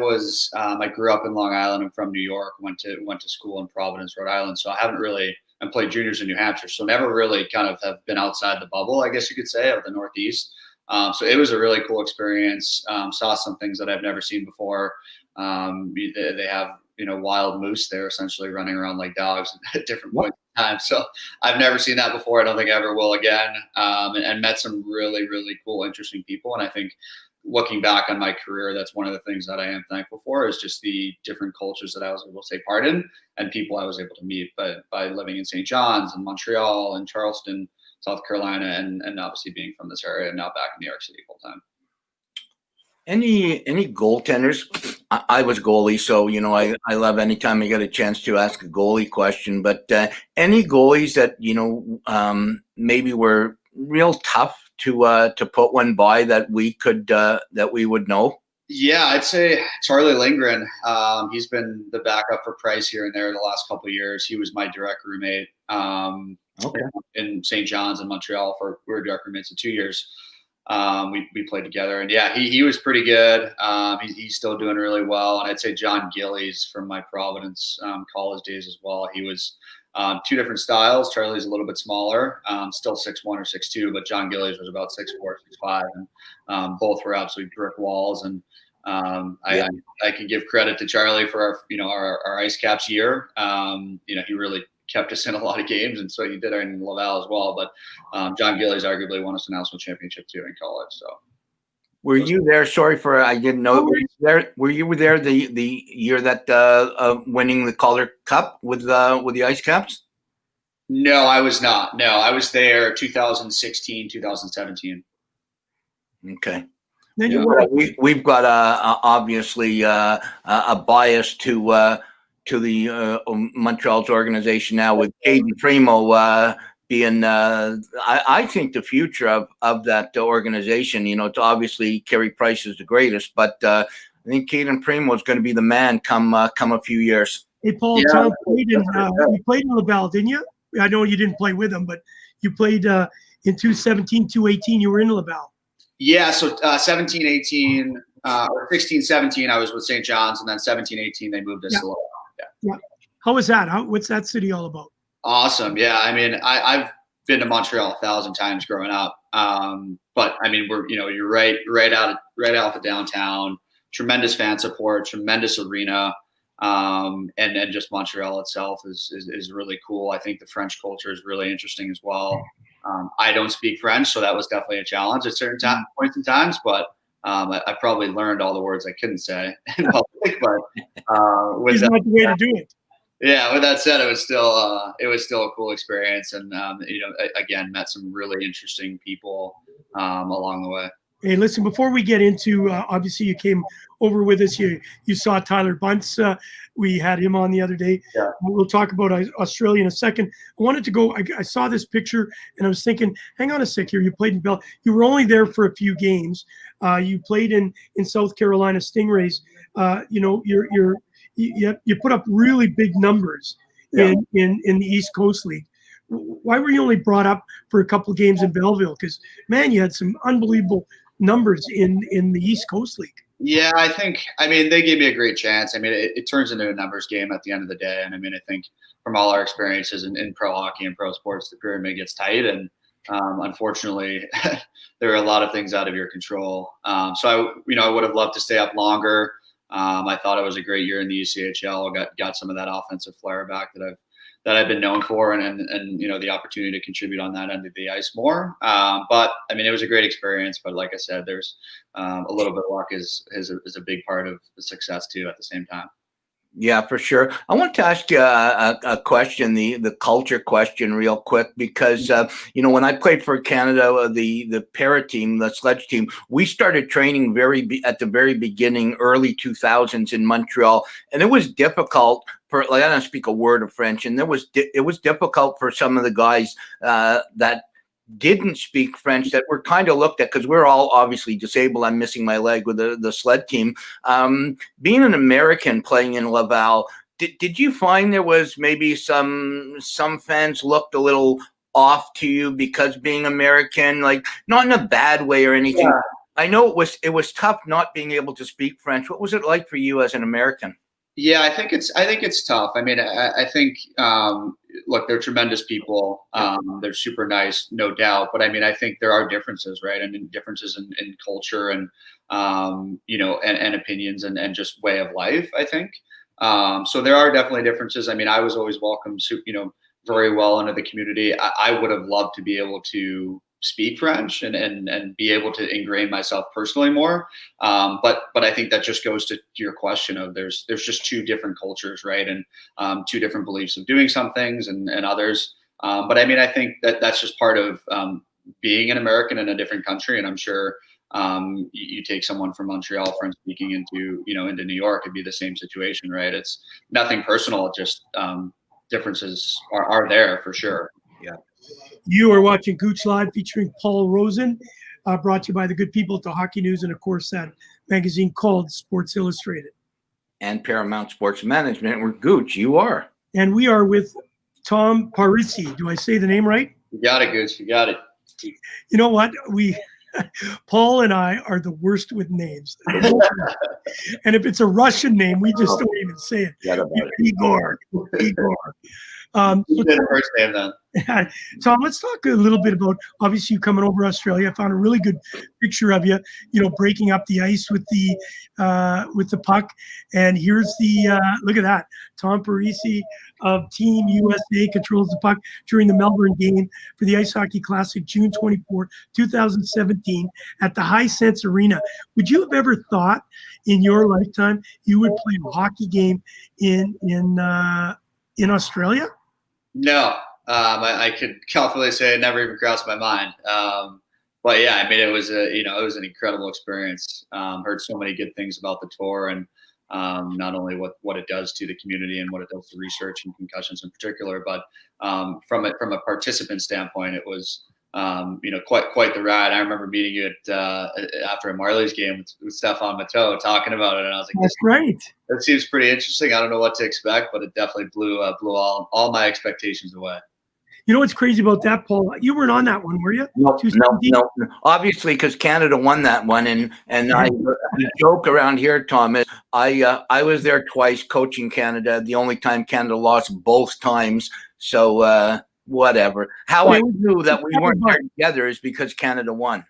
grew up in Long Island. I'm from New York. Went to school in Providence, Rhode Island. So I haven't really, and played juniors in New Hampshire. So never really kind of have been outside the bubble, I guess you could say, of the Northeast. So it was a really cool experience. Saw some things that I've never seen before. They have, wild moose there essentially running around like dogs at different points in time. So I've never seen that before. I don't think I ever will again. And met some really, really cool, interesting people. And I think, looking back on my career, that's one of the things that I am thankful for, is just the different cultures that I was able to take part in and people I was able to meet by living in St. John's and Montreal and Charleston, South Carolina, and obviously being from this area and now back in New York City full time. Any goaltenders? I was goalie, so I love anytime I get a chance to ask a goalie question. But any goalies that maybe were real tough to put one by that we would know? Yeah, I'd say Charlie Lindgren. He's been the backup for Price here and there the last couple of years. He was my direct roommate in St. John's and Montreal. We were direct roommates for 2 years. We played together, and yeah, he was pretty good. He's still doing really well. And I'd say John Gillies from my Providence college days as well. He was two different styles. Charlie's a little bit smaller, still 6'1" or 6'2", but John Gillies was about 6'4", 6'5", and both were absolutely brick walls. And I can give credit to Charlie for our Ice Caps year. He really kept us in a lot of games, and so he did in Laval as well. But John Gillies arguably won us a national championship too in college. So, were you there? Sorry for I didn't know. Were you there the year that winning the Calder Cup with the Ice Caps? No, I was not. No, I was there 2016, 2017. Okay. Then we've got obviously a bias to the Montreal's organization now, with Caden Primo being, I think, the future of that organization. It's obviously Carey Price is the greatest, but I think Caden Primo is going to be the man come a few years. Hey, Paul, Tom you played in Laval, didn't you? I know you didn't play with him, but you played in 2017, 2018. You were in Laval. Yeah, so 17, 18, or 16, 17, I was with St. John's, and then 17, 18, they moved us to Laval. Yeah. How was that? What's that city all about? Awesome. Yeah. I mean, I've been to Montreal 1,000 times growing up. But I mean, you're right out of downtown, tremendous fan support, tremendous arena. And just Montreal itself is really cool. I think the French culture is really interesting as well. I don't speak French, so that was definitely a challenge at certain points in times, but I probably learned all the words I couldn't say in public, but it's not the way to do it. Yeah, with that said, it was still a cool experience, and again, met some really interesting people along the way. Hey, listen, before we get into obviously you came over with us. You saw Tyler Bunce. We had him on the other day. Yeah. We'll talk about Australia in a second. I wanted to go. I saw this picture and I was thinking, hang on a sec here. You played in Bell. You were only there for a few games. You played in South Carolina Stingrays. You put up really big numbers in the East Coast League. why were you only brought up for a couple of games in Belleville? Because man, you had some unbelievable numbers in the East Coast League. Yeah, I mean, they gave me a great chance. I mean, it turns into a numbers game at the end of the day. And I mean, I think from all our experiences in pro hockey and pro sports, the pyramid gets tight. And unfortunately, there are a lot of things out of your control. So I would have loved to stay up longer. I thought it was a great year in the ECHL. Got some of that offensive flair back that I've been known for, and the opportunity to contribute on that end of the ice more. But I mean, it was a great experience. But like I said, there's a little bit of luck is a big part of the success too. At the same time. Yeah, for sure. I want to ask you a question, the culture question, real quick, because when I played for Canada, the para team, the sledge team, we started training at the very beginning, early 2000s in Montreal, and it was difficult for, I don't speak a word of French, and it was difficult for some of the guys that didn't speak French, that were kind of looked at, because we're all obviously disabled. I'm missing my leg with the sled team. Being an American playing in Laval, did you find there was maybe some fans looked a little off to you because being American, like not in a bad way or anything? Yeah. I know it was tough not being able to speak French. What was it like for you as an American? Yeah, I think it's tough. I mean, I think look, they're tremendous people. They're super nice, no doubt. But I mean, I think there are differences, right? I mean, differences in culture and and opinions and just way of life, I think. So there are definitely differences. I mean, I was always welcomed, very well into the community. I would have loved to be able to speak French and be able to ingrain myself personally more. But I think that just goes to your question of there's just two different cultures, right? And two different beliefs of doing some things and others. But I mean, I think that's just part of being an American in a different country. And I'm sure you take someone from Montreal, French speaking, into New York, it'd be the same situation, right? It's nothing personal. Just differences are there for sure. Yeah. You are watching Gouche Live featuring Paul Rosen, brought to you by the good people at the Hockey News and, of course, that magazine called Sports Illustrated. And Paramount Sports Management. We're Gouche. You are. And we are with Tom Parisi. Do I say the name right? You got it, Gouche. You got it. You know what? Paul and I are the worst with names. And if it's a Russian name, we just don't even say it. Igor. You did the first name then. Tom, let's talk a little bit about, obviously, you coming over Australia. I found a really good picture of you, breaking up the ice with the puck. And here's look at that. Tom Parisi of Team USA controls the puck during the Melbourne game for the Ice Hockey Classic, June 24, 2017, at the Hisense Arena. Would you have ever thought in your lifetime you would play a hockey game in Australia? No. I could confidently say it never even crossed my mind. But yeah, I mean, it was an incredible experience. Heard so many good things about the tour, and not only what it does to the community and what it does to research and concussions in particular, but from a participant standpoint, it was quite the ride. I remember meeting you after a Marlies game with Stefan Matteau, talking about it, and I was like, "That's right. That seems pretty interesting. I don't know what to expect, but it definitely blew all my expectations away." You know what's crazy about that, Paul? You weren't on that one, were you? No. Obviously, because Canada won that one, and I joke around here, Tom. I was there twice coaching Canada. The only time Canada lost both times. So whatever. How I knew that we weren't there together is because Canada won.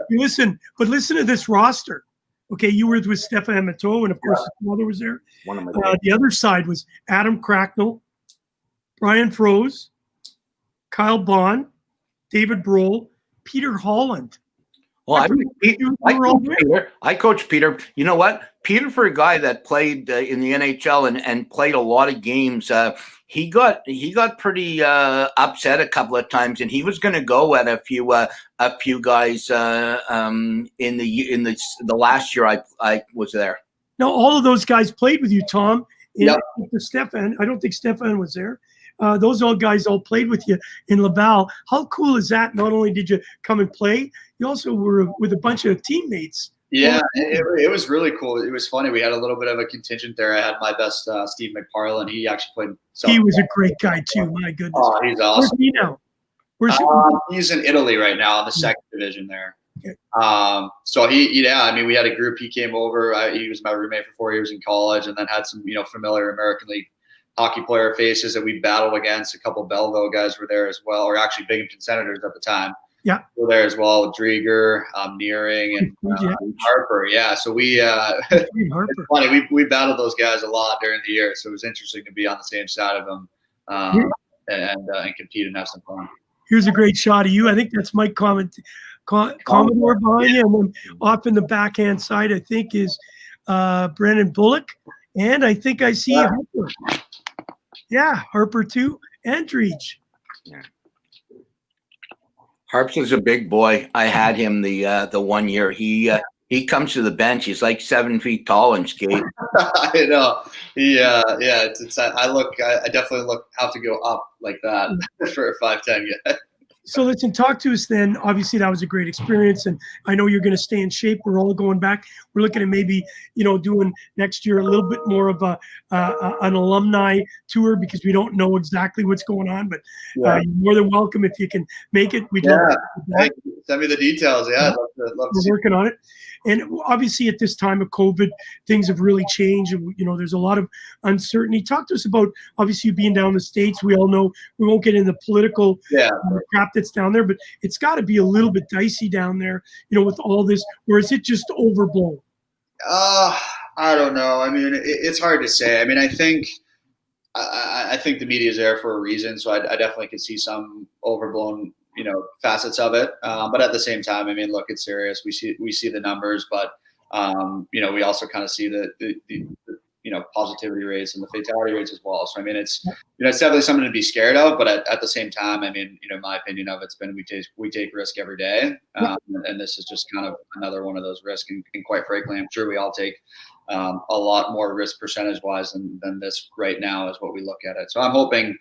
Listen to this roster. Okay, you were with Stefan Matteau, and of course his mother was there. The other side was Adam Cracknell, Brian Froese, Kyle Bond, David Brohl, Peter Holland. Well, I coached Peter. You know what? Peter, for a guy that played in the NHL and played a lot of games, he got pretty upset a couple of times, and he was going to go at a few guys in the last year I was there. Now, all of those guys played with you, Tom. Stefan, I don't think Stefan was there. Those old guys all played with you in Laval. How cool is that? Not only did you come and play, you also were with a bunch of teammates Yeah, it was really cool. It was funny. We had a little bit of a contingent there. I had my best Steve McParland. He actually played. He was a great guy too. My goodness. Oh, he's awesome. Where's he now? He's in Italy right now in the second division there. Okay. So I mean, we had a group. He came over. He was my roommate for 4 years in college, and then had some, familiar American League hockey player faces that we battled against. A couple Belleville guys were there as well, or actually Binghamton Senators at the time. Yeah, were there as well. Drieger, Nearing, and Harper. Yeah, so we it's funny. We battled those guys a lot during the year, so it was interesting to be on the same side of them and compete and have some fun. Here's a great shot of you. I think that's Mike Commodore behind you, and then off in the backhand side, I think is Brennan Bullock, and I think I see Harper. Yeah, Harper too, and Dreege. Yeah. Harps is a big boy. I had him the 1 year. He comes to the bench. He's like 7 feet tall and skate. I know. I definitely have to go up like that for a 5'10" guy. So listen, talk to us then. Obviously, that was a great experience, and I know you're going to stay in shape. We're all going back. We're looking at maybe, doing next year a little bit more of an alumni tour because we don't know exactly what's going on. But you're more than welcome if you can make it. We'd love to send me the details. Yeah, I'd love to We're working on it. And obviously, at this time of COVID, things have really changed. And, there's a lot of uncertainty. Talk to us about, obviously, you being down in the States. We all know we won't get into the political crap that's down there, but it's got to be a little bit dicey down there, with all this. Or is it just overblown? I don't know. I mean, it's hard to say. I mean, I think the media is there for a reason. So I definitely could see some overblown facets of it. But at the same time, I mean, look, it's serious. We see the numbers, but we also kind of see the positivity rates and the fatality rates as well. So I mean, it's it's definitely something to be scared of. But at the same time, I mean, my opinion of it's been we take risk every day, and this is just kind of another one of those risks. And quite frankly, I'm sure we all take a lot more risk percentage wise than this right now is what we look at it. So I'm hoping.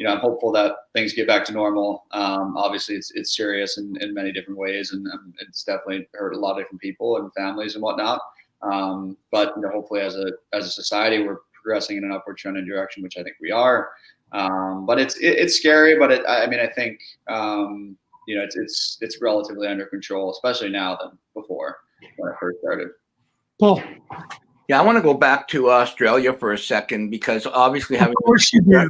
I'm hopeful that things get back to normal. Obviously, it's serious in many different ways, and it's definitely hurt a lot of different people and families and whatnot. But hopefully, as a society, we're progressing in an upward trending direction, which I think we are. But it's scary. But I think it's relatively under control, especially now than before when I first started. Paul. Yeah, I want to go back to Australia for a second because obviously having. Of course you do.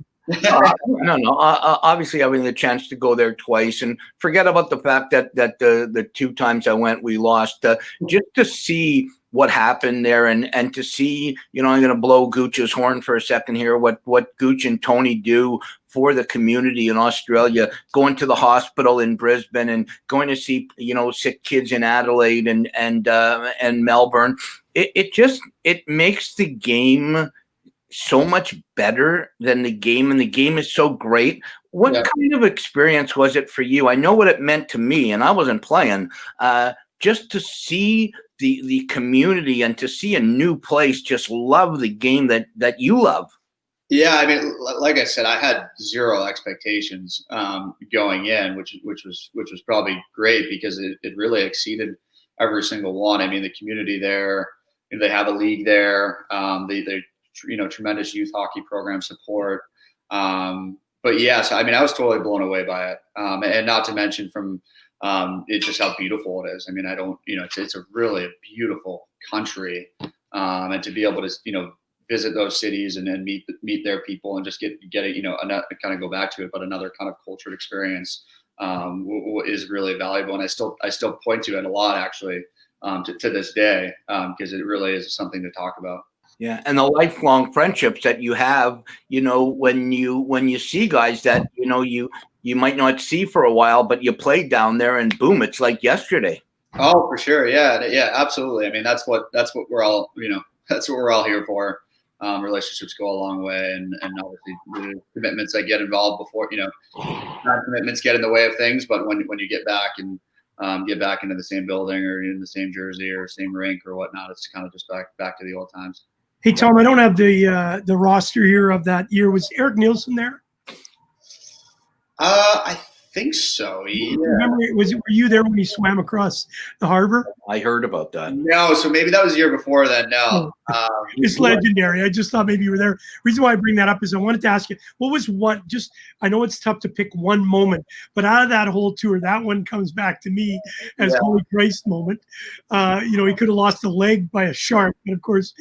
Obviously having the chance to go there twice, and forget about the fact that the 2 times I went we lost. Just to see what happened there, and to see, I'm going to blow Gouche's horn for a second here. What Gouche and Tony do for the community in Australia, going to the hospital in Brisbane and going to see sick kids in Adelaide and Melbourne. It makes the game so much better than the game, and the game is so great. What kind of experience was it for you? I know what it meant to me, and I wasn't playing. Just to see the community and to see a new place just love the game that you love. Yeah, I mean, like I said, I had zero expectations going in, which was probably great because it really exceeded every single one. I mean, the community there, they have a league there. They tremendous youth hockey program support. But yes, I mean, I was totally blown away by it. And not to mention from it's just how beautiful it is. I mean, it's a really beautiful country. And to be able to, visit those cities and then meet their people and just get a, kind of go back to it, but another kind of cultured experience is really valuable. And I still point to it a lot actually to this day because it really is something to talk about. Yeah, and the lifelong friendships that you have, when you see guys that you might not see for a while, but you played down there, and boom, it's like yesterday. Oh, for sure, yeah, absolutely. I mean, that's what we're all that's what we're all here for. Relationships go a long way, and obviously the commitments that get involved before non-commitments get in the way of things, but when you get back and get back into the same building or in the same jersey or same rink or whatnot, it's kind of just back to the old times. Hey, Tom, I don't have the roster here of that year. Was Eric Nielsen there? I think so. Yeah. Remember, were you there when he swam across the harbor? I heard about that. No, so maybe that was the year before then. No. It's legendary. I just thought maybe you were there. Reason why I bring that up is I wanted to ask you, what was one, just, I know it's tough to pick one moment, but out of that whole tour, that one comes back to me as Holy Christ moment. You know, he could have lost a leg by a shark, but of course,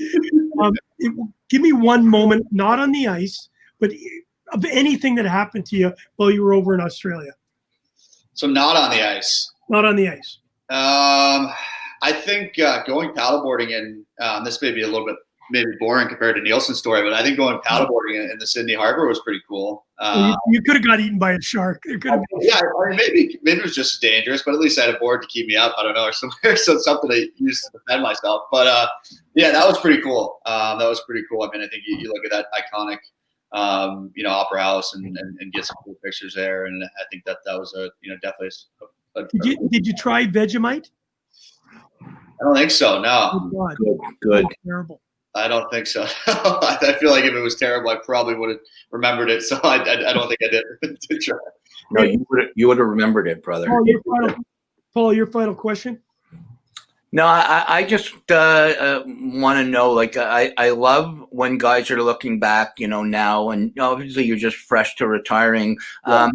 give me one moment, not on the ice, but of anything that happened to you while you were over in Australia. So not on the ice. Not on the ice. I think going paddleboarding, and this may be a little bit maybe boring compared to Nielsen's story, but I think going paddleboarding in the Sydney Harbor was pretty cool. You could have got eaten by a shark. Yeah, I mean, maybe it was just dangerous, but at least I had a board to keep me up. I don't know, or something I used to defend myself. But yeah, that was pretty cool. That was pretty cool. I mean, I think you look at that iconic, you know, Opera House and get some cool pictures there, and I think that was a, you know, definitely. Did you try Vegemite? I don't think so. No. Oh, God. Good. Oh, terrible. I don't think so. I feel like if it was terrible, I probably would have remembered it. So I don't think I did try. No, you would have remembered it, brother. Paul, your final question. No, I just want to know, like, I love when guys are looking back, you know, now, and obviously you're just fresh to retiring. Yeah.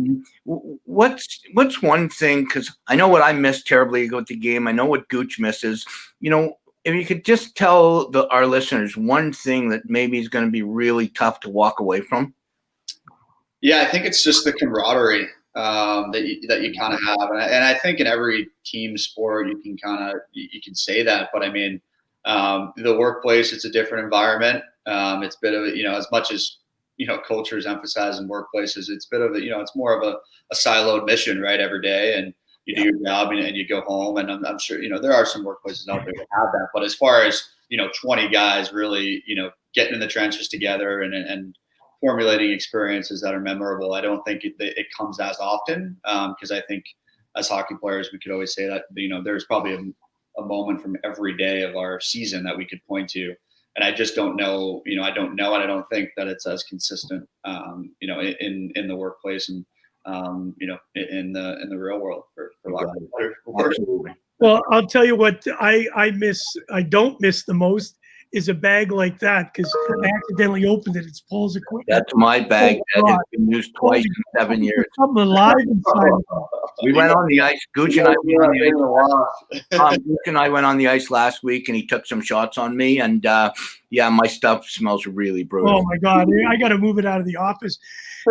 What's one thing, because I know what I miss terribly with the game. I know what Gouche misses. You know, if you could just tell our listeners one thing that maybe is going to be really tough to walk away from. Yeah, I think it's just the camaraderie that you kind of have, and I think in every team sport you can say that, but I mean, the workplace, it's a different environment. It's a bit of a, you know, as much as, you know, culture is emphasized in workplaces, it's a bit of a, you know, it's more of a siloed mission, right, every day, and you do your job and you go home, and I'm sure, you know, there are some workplaces out there that have that, but as far as, you know, 20 guys really, you know, getting in the trenches together and formulating experiences that are memorable, I don't think it comes as often, because I think as hockey players we could always say that, you know, there's probably a moment from every day of our season that we could point to, and I just don't know, you know, I don't know think that it's as consistent, you know, in the workplace and you know, in the real world, for lack of better word. Well, I'll tell you what I don't miss the most is a bag like that, because I accidentally opened it. It's Paul's equipment. That's my bag. That has been used twice in 7 years. Something alive inside. We went on the ice. Gouche and I went on the ice. Gouche and I went on the ice last week, and he took some shots on me. And yeah, my stuff smells really brutal. Oh my God, I got to move it out of the office.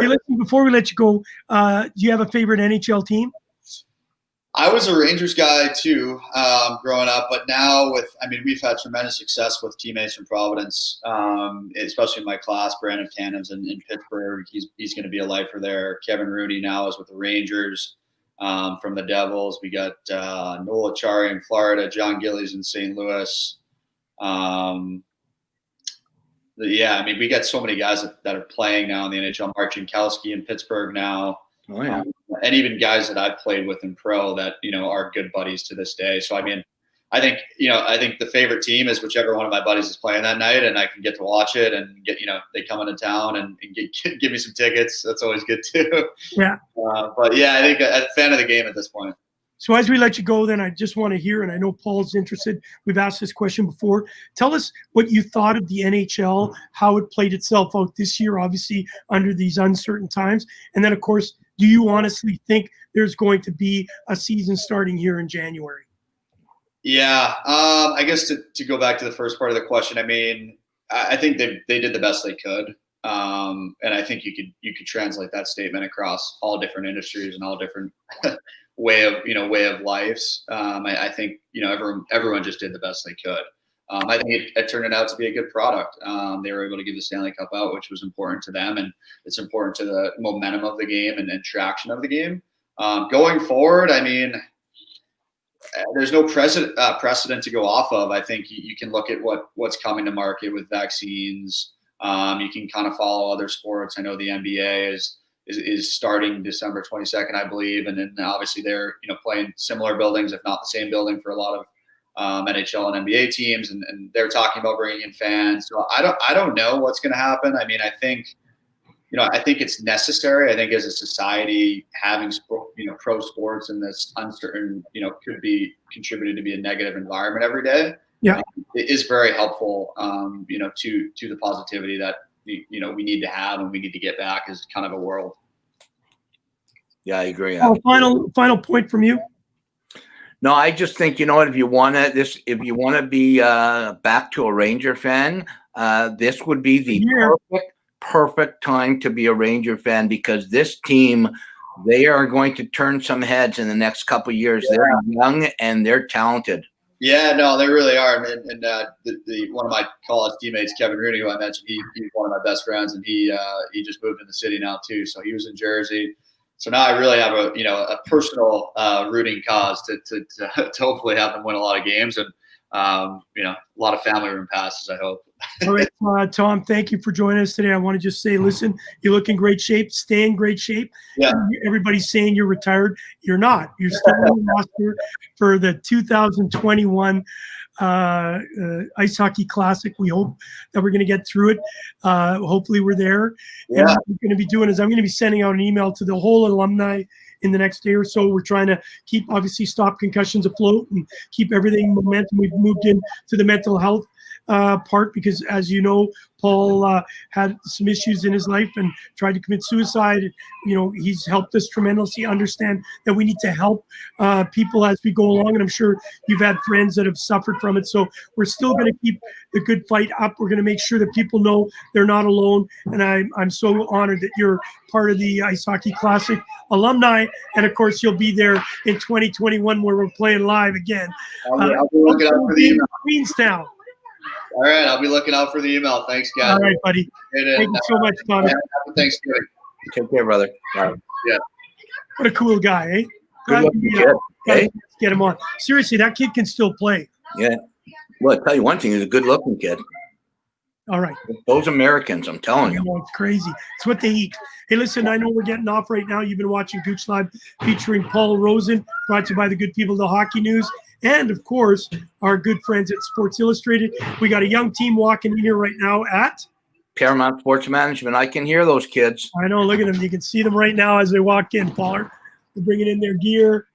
Hey, listen, before we let you go, do you have a favorite NHL team? I was a Rangers guy too, growing up, but now we've had tremendous success with teammates from Providence, especially in my class. Brandon Tannen's in Pittsburgh. He's going to be a lifer there. Kevin Rooney now is with the Rangers. From the Devils, we got Noel Acciari in Florida, John Gillies in St. Louis. Yeah, I mean, we got so many guys that are playing now in the NHL. Mark Jankowski in Pittsburgh now. Oh, yeah. And even guys that I've played with in pro that, you know, are good buddies to this day. So, I mean, I think the favorite team is whichever one of my buddies is playing that night, and I can get to watch it and get, you know, they come into town and give me some tickets. That's always good too. Yeah. But yeah, I think I'm a fan of the game at this point. So as we let you go, then I just want to hear, and I know Paul's interested, we've asked this question before. Tell us what you thought of the NHL, how it played itself out this year, obviously under these uncertain times. And then, of course, do you honestly think there's going to be a season starting here in January? Yeah, I guess to go back to the first part of the question, I mean, I think they did the best they could. And I think you could translate that statement across all different industries and all different way of lives. I think, you know, everyone just did the best they could. I think it turned out to be a good product. They were able to give the Stanley Cup out, which was important to them, and it's important to the momentum of the game and traction of the game. Going forward, I mean, there's no precedent to go off of. I think you can look at what's coming to market with vaccines. You can kind of follow other sports. I know the NBA is starting December 22nd, I believe, and then obviously they're, you know, playing similar buildings, if not the same building, for a lot of NHL and NBA teams, and they're talking about bringing in fans. So I don't know what's going to happen. I mean, I think I think it's necessary. I think as a society, having pro sports in this uncertain, could be contributed to be a negative environment every day. Yeah, it is very helpful. To the positivity that we need to have and we need to get back as kind of a world. Yeah, I agree. Final point from you. No, I just think, if you want to be back to a Ranger fan, this would be the perfect time to be a Ranger fan, because this team, they are going to turn some heads in the next couple of years. Yeah. They're young and they're talented. Yeah, no, they really are. And one of my college teammates, Kevin Rooney, who I mentioned, he's one of my best friends, and he just moved in the city now too. So he was in Jersey. So now I really have a personal rooting cause to hopefully have them win a lot of games, and a lot of family room passes, I hope. All right, Tom, thank you for joining us today. I want to just say, listen, you look in great shape, stay in great shape. Yeah. Everybody's saying you're retired. You're not. You're still on the roster for the 2021 Ice Hockey Classic. We hope that we're going to get through it. Hopefully we're there. Yeah. And what I'm going to be doing is I'm going to be sending out an email to the whole alumni in the next day or so. We're trying to stop concussions afloat and keep everything momentum. We've moved into the mental health part, because as you know, Paul had some issues in his life and tried to commit suicide. He's helped us tremendously understand that we need to help people as we go along, and I'm sure you've had friends that have suffered from it. So we're still going to keep the good fight up. We're going to make sure that people know they're not alone, and I'm so honored that you're part of the Ice Hockey Classic alumni, and of course you'll be there in 2021 where we're playing live again. I'll be looking out for the email. Queenstown. All right, I'll be looking out for the email. Thanks, guys. All right, buddy. Thank you so much, Connor. Happy Thanksgiving. Take care, brother. Yeah. What a cool guy, eh? Good looking kid. Hey? Get him on. Seriously, that kid can still play. Yeah. Well, I'll tell you one thing, he's a good looking kid. All right. Those Americans, I'm telling you. It's crazy. It's what they eat. Hey, listen, I know we're getting off right now. You've been watching Gouche Live featuring Paul Rosen, brought to you by the good people of the Hockey News. And, of course, our good friends at Sports Illustrated. We got a young team walking in here right now at Paramount Sports Management. I can hear those kids. I know. Look at them. You can see them right now as they walk in, Paul. They're bringing in their gear.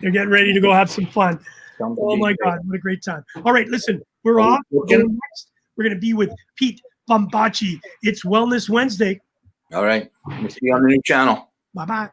They're getting ready to go have some fun. Oh, my God. What a great time. All right, listen. We're off. Next, we're going to be with Pete Bombacci. It's Wellness Wednesday. All right. We'll see you on the new channel. Bye-bye.